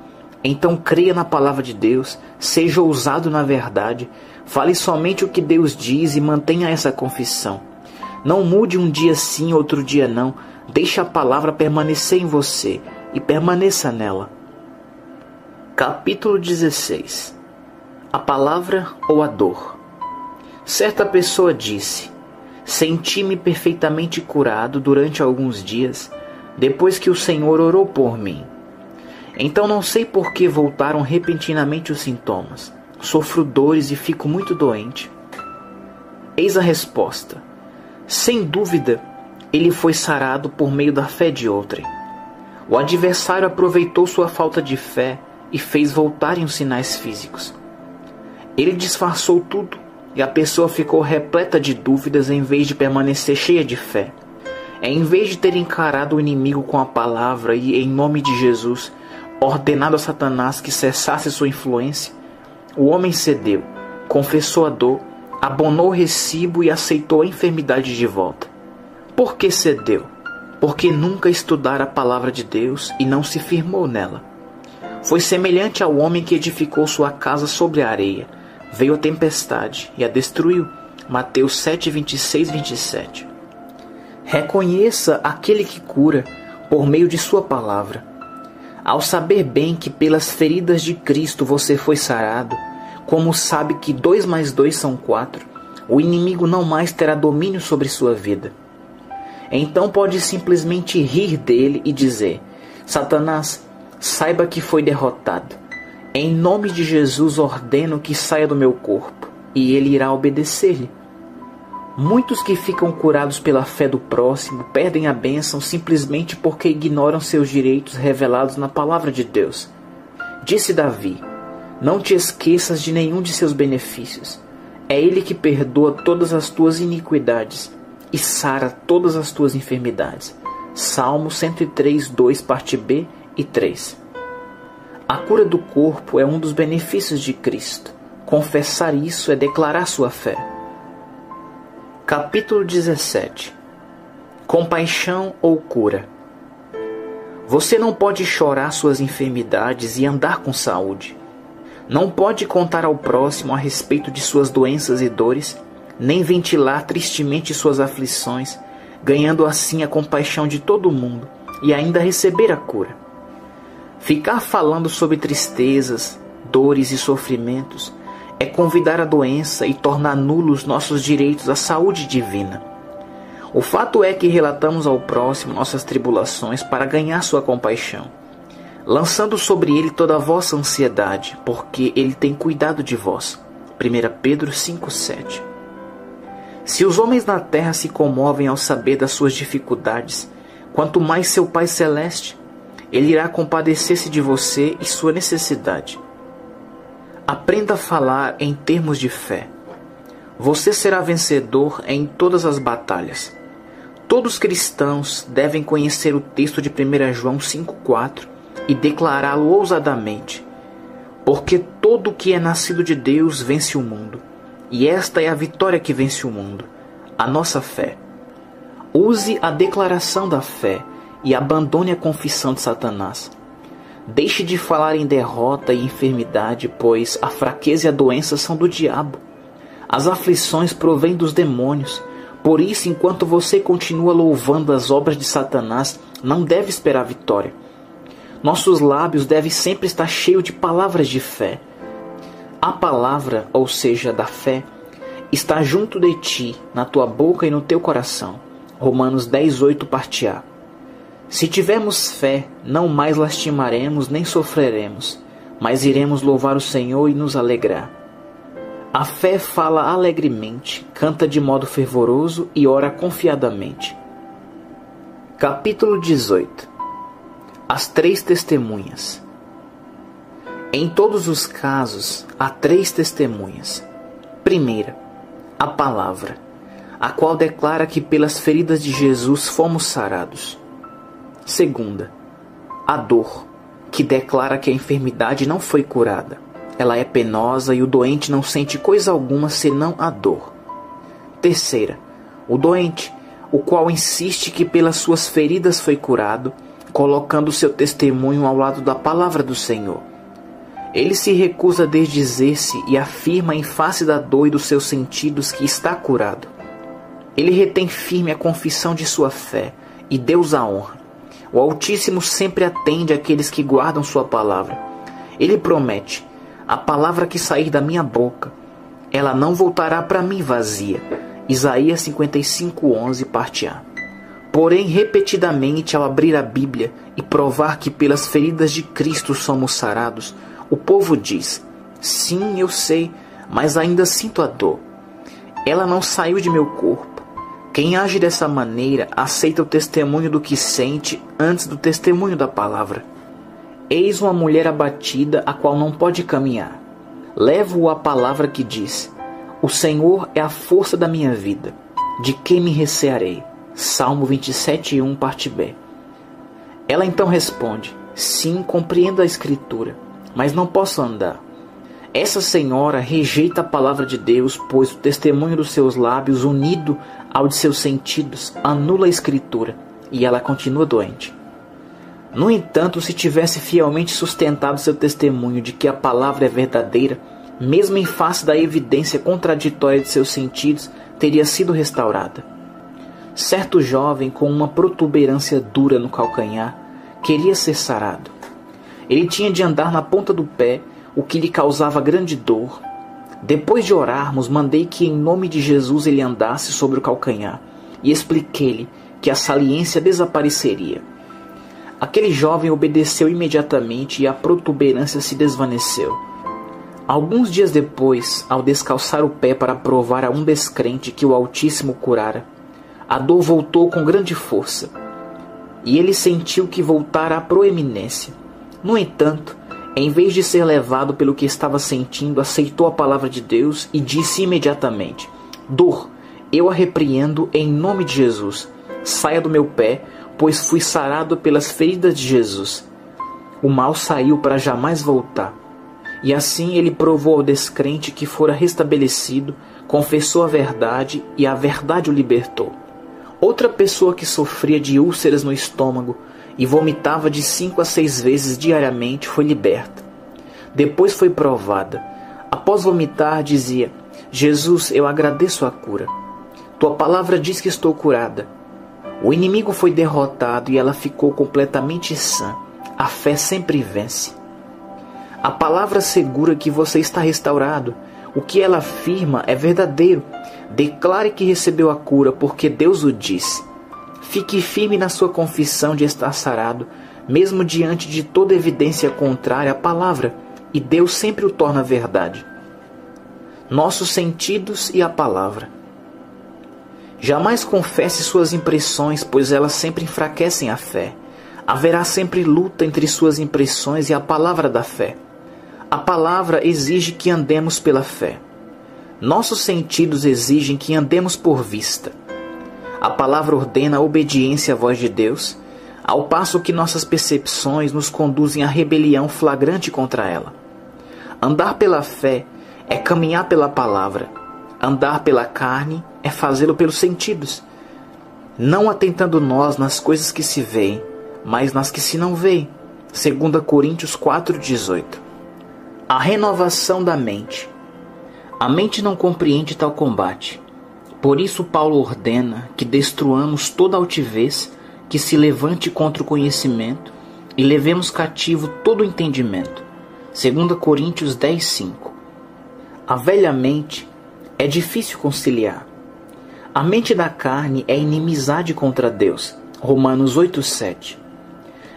Então creia na palavra de Deus, seja ousado na verdade, fale somente o que Deus diz e mantenha essa confissão. Não mude um dia sim, outro dia não. Deixe a palavra permanecer em você e permaneça nela. Capítulo 16. A palavra ou a dor. Certa pessoa disse: senti-me perfeitamente curado durante alguns dias, depois que o Senhor orou por mim. Então não sei por que voltaram repentinamente os sintomas. Sofro dores e fico muito doente. Eis a resposta. Sem dúvida, ele foi sarado por meio da fé de outrem. O adversário aproveitou sua falta de fé e fez voltarem os sinais físicos. Ele disfarçou tudo e a pessoa ficou repleta de dúvidas em vez de permanecer cheia de fé. Em vez de ter encarado o inimigo com a palavra e, em nome de Jesus, ordenado a Satanás que cessasse sua influência, o homem cedeu, confessou a dor, abonou o recibo e aceitou a enfermidade de volta. Por que cedeu? Porque nunca estudara a palavra de Deus e não se firmou nela. Foi semelhante ao homem que edificou sua casa sobre a areia. Veio a tempestade e a destruiu. Mateus 7:26-27. Reconheça aquele que cura por meio de sua palavra. Ao saber bem que pelas feridas de Cristo você foi sarado, como sabe que 2 mais 2 são 4, o inimigo não mais terá domínio sobre sua vida. Então pode simplesmente rir dele e dizer: Satanás, saiba que foi derrotado. Em nome de Jesus ordeno que saia do meu corpo, e ele irá obedecer-lhe. Muitos que ficam curados pela fé do próximo perdem a bênção simplesmente porque ignoram seus direitos revelados na palavra de Deus. Disse Davi: não te esqueças de nenhum de seus benefícios. É ele que perdoa todas as tuas iniquidades e sara todas as tuas enfermidades. Salmo 103, 2, parte B e 3. A cura do corpo é um dos benefícios de Cristo. Confessar isso é declarar sua fé. Capítulo 17. Compaixão ou cura. Você não pode chorar suas enfermidades e andar com saúde. Não pode contar ao próximo a respeito de suas doenças e dores, nem ventilar tristemente suas aflições, ganhando assim a compaixão de todo mundo e ainda receber a cura. Ficar falando sobre tristezas, dores e sofrimentos é convidar a doença e tornar nulos nossos direitos à saúde divina. O fato é que relatamos ao próximo nossas tribulações para ganhar sua compaixão, lançando sobre ele toda a vossa ansiedade, porque ele tem cuidado de vós. 1 Pedro 5,7. Se os homens na terra se comovem ao saber das suas dificuldades, quanto mais seu Pai Celeste, ele irá compadecer-se de você e sua necessidade. Aprenda a falar em termos de fé. Você será vencedor em todas as batalhas. Todos os cristãos devem conhecer o texto de 1 João 5,4 e declará-lo ousadamente. Porque todo o que é nascido de Deus vence o mundo. E esta é a vitória que vence o mundo, a nossa fé. Use a declaração da fé e abandone a confissão de Satanás. Deixe de falar em derrota e enfermidade, pois a fraqueza e a doença são do diabo. As aflições provêm dos demônios. Por isso, enquanto você continua louvando as obras de Satanás, não deve esperar vitória. Nossos lábios devem sempre estar cheios de palavras de fé. A palavra, ou seja, da fé, está junto de ti, na tua boca e no teu coração. Romanos 10:8, parte A. Se tivermos fé, não mais lastimaremos nem sofreremos, mas iremos louvar o Senhor e nos alegrar. A fé fala alegremente, canta de modo fervoroso e ora confiadamente. Capítulo 18. As 3 testemunhas. Em todos os casos, há 3 testemunhas. Primeira, a palavra, a qual declara que pelas feridas de Jesus fomos sarados. Segunda, a dor, que declara que a enfermidade não foi curada. Ela é penosa e o doente não sente coisa alguma senão a dor. Terceira, o doente, o qual insiste que pelas suas feridas foi curado, colocando seu testemunho ao lado da palavra do Senhor. Ele se recusa a desdizer-se e afirma em face da dor e dos seus sentidos que está curado. Ele retém firme a confissão de sua fé e Deus a honra. O Altíssimo sempre atende àqueles que guardam sua palavra. Ele promete: a palavra que sair da minha boca, ela não voltará para mim vazia. Isaías 55:11, parte A. Porém, repetidamente, ao abrir a Bíblia e provar que pelas feridas de Cristo somos sarados, o povo diz: sim, eu sei, mas ainda sinto a dor. Ela não saiu de meu corpo. Quem age dessa maneira aceita o testemunho do que sente antes do testemunho da palavra. Eis uma mulher abatida, a qual não pode caminhar. Levo-o à palavra que diz: o Senhor é a força da minha vida. De quem me recearei? Salmo 27:1, parte B. Ela então responde: sim, compreendo a Escritura, mas não posso andar. Essa senhora rejeita a palavra de Deus, pois o testemunho dos seus lábios, unido ao de seus sentidos, anula a Escritura, e ela continua doente. No entanto, se tivesse fielmente sustentado seu testemunho de que a palavra é verdadeira, mesmo em face da evidência contraditória de seus sentidos, teria sido restaurada. Certo jovem com uma protuberância dura no calcanhar queria ser sarado. Ele tinha de andar na ponta do pé, o que lhe causava grande dor. Depois de orarmos, mandei que em nome de Jesus ele andasse sobre o calcanhar e expliquei-lhe que a saliência desapareceria. Aquele jovem obedeceu imediatamente e a protuberância se desvaneceu. Alguns dias depois, ao descalçar o pé para provar a um descrente que o Altíssimo curara, a dor voltou com grande força, e ele sentiu que voltara à proeminência. No entanto, em vez de ser levado pelo que estava sentindo, aceitou a palavra de Deus e disse imediatamente: Dor, eu a repreendo em nome de Jesus. Saia do meu pé, pois fui sarado pelas feridas de Jesus. O mal saiu para jamais voltar. E assim ele provou ao descrente que fora restabelecido, confessou a verdade e a verdade o libertou. Outra pessoa que sofria de úlceras no estômago e vomitava de 5 a 6 vezes diariamente foi liberta. Depois foi provada. Após vomitar, dizia: Jesus, eu agradeço a cura. Tua palavra diz que estou curada. O inimigo foi derrotado e ela ficou completamente sã. A fé sempre vence. A palavra assegura que você está restaurado. O que ela afirma é verdadeiro. Declare que recebeu a cura, porque Deus o disse. Fique firme na sua confissão de estar sarado, mesmo diante de toda evidência contrária à palavra, e Deus sempre o torna verdade. Nossos sentidos e a palavra. Jamais confesse suas impressões, pois elas sempre enfraquecem a fé. Haverá sempre luta entre suas impressões e a palavra da fé. A palavra exige que andemos pela fé. Nossos sentidos exigem que andemos por vista. A palavra ordena a obediência à voz de Deus, ao passo que nossas percepções nos conduzem à rebelião flagrante contra ela. Andar pela fé é caminhar pela palavra. Andar pela carne é fazê-lo pelos sentidos, não atentando nós nas coisas que se veem, mas nas que se não veem. 2 Coríntios 4,18. A renovação da mente. A mente não compreende tal combate. Por isso Paulo ordena que destruamos toda altivez que se levante contra o conhecimento e levemos cativo todo o entendimento. 2 Coríntios 10,5. A velha mente é difícil conciliar. A mente da carne é inimizade contra Deus. Romanos 8,7.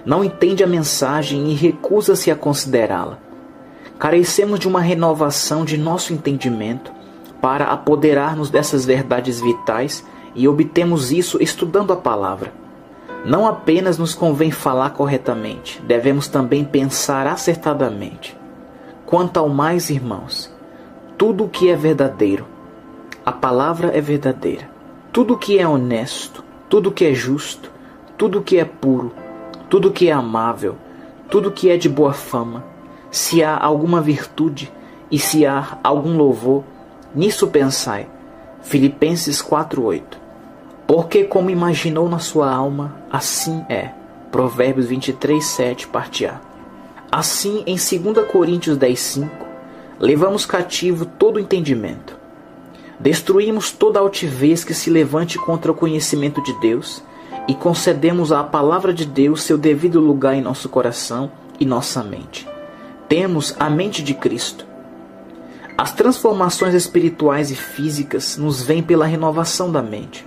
Não entende a mensagem e recusa-se a considerá-la. Carecemos de uma renovação de nosso entendimento para apoderar-nos dessas verdades vitais e obtemos isso estudando a palavra. Não apenas nos convém falar corretamente, devemos também pensar acertadamente. Quanto ao mais, irmãos, tudo o que é verdadeiro, a palavra é verdadeira. Tudo o que é honesto, tudo o que é justo, tudo o que é puro, tudo o que é amável, tudo o que é de boa fama, se há alguma virtude e se há algum louvor, nisso pensai. Filipenses 4,8. Porque como imaginou na sua alma, assim é. Provérbios 23,7, parte A. Assim, em 2 Coríntios 10,5, levamos cativo todo o entendimento. Destruímos toda altivez que se levante contra o conhecimento de Deus e concedemos à palavra de Deus seu devido lugar em nosso coração e nossa mente. Temos a mente de Cristo. As transformações espirituais e físicas nos vêm pela renovação da mente.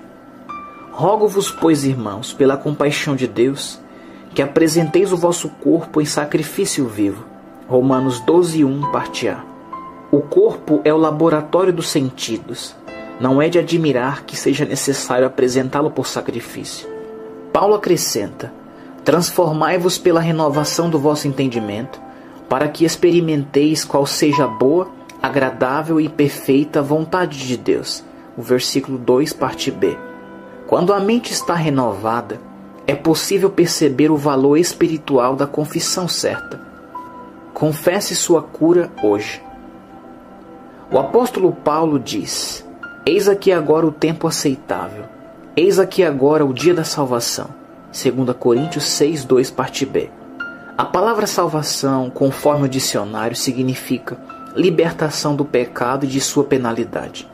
Rogo-vos, pois, irmãos, pela compaixão de Deus, que apresenteis o vosso corpo em sacrifício vivo. Romanos 12,1, parte A. O corpo é o laboratório dos sentidos. Não é de admirar que seja necessário apresentá-lo por sacrifício. Paulo acrescenta: transformai-vos pela renovação do vosso entendimento, para que experimenteis qual seja a boa, agradável e perfeita vontade de Deus. O versículo 2, parte B. Quando a mente está renovada, é possível perceber o valor espiritual da confissão certa. Confesse sua cura hoje. O apóstolo Paulo diz: eis aqui agora o tempo aceitável, eis aqui agora o dia da salvação. 2 Coríntios 6,2, parte B. A palavra salvação, conforme o dicionário, significa libertação do pecado e de sua penalidade.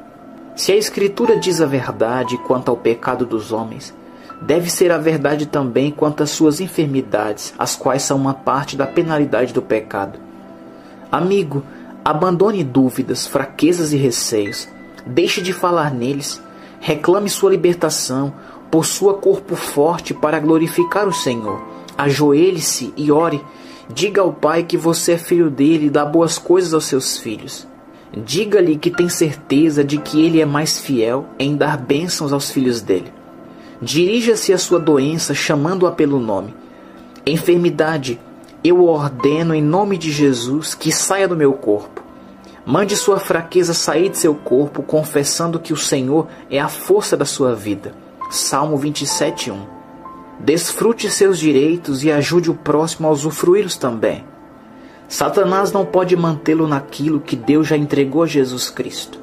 Se a Escritura diz a verdade quanto ao pecado dos homens, deve ser a verdade também quanto às suas enfermidades, as quais são uma parte da penalidade do pecado. Amigo, abandone dúvidas, fraquezas e receios. Deixe de falar neles. Reclame sua libertação. Possua corpo forte para glorificar o Senhor. Ajoelhe-se e ore. Diga ao Pai que você é filho dele e dá boas coisas aos seus filhos. Diga-lhe que tem certeza de que ele é mais fiel em dar bênçãos aos filhos dele. Dirija-se à sua doença chamando-a pelo nome. Enfermidade, eu ordeno em nome de Jesus que saia do meu corpo. Mande sua fraqueza sair de seu corpo, confessando que o Senhor é a força da sua vida. Salmo 27:1. Desfrute seus direitos e ajude o próximo a usufruí-los também. Satanás não pode mantê-lo naquilo que Deus já entregou a Jesus Cristo.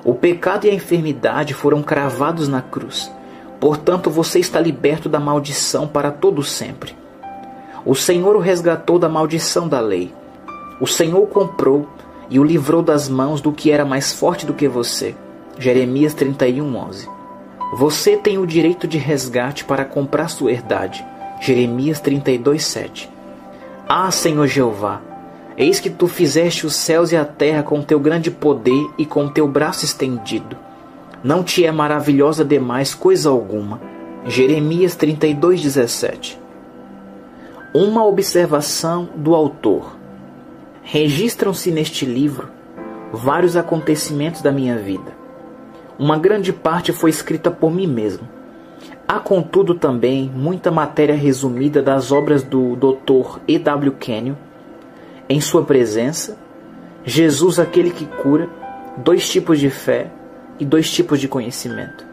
O pecado e a enfermidade foram cravados na cruz. Portanto, você está liberto da maldição para todo sempre. O Senhor o resgatou da maldição da lei. O Senhor o comprou e o livrou das mãos do que era mais forte do que você. Jeremias 31:11. Você tem o direito de resgate para comprar sua herdade. Jeremias 32:7. Ah, Senhor Jeová, eis que tu fizeste os céus e a terra com teu grande poder e com teu braço estendido. Não te é maravilhosa demais coisa alguma. Jeremias 32:17. Uma observação do autor. Registram-se neste livro vários acontecimentos da minha vida. Uma grande parte foi escrita por mim mesmo. Há, contudo, também muita matéria resumida das obras do Dr. E.W. Kenyon, Em Sua Presença, Jesus aquele que cura, 2 tipos de fé e 2 tipos de conhecimento.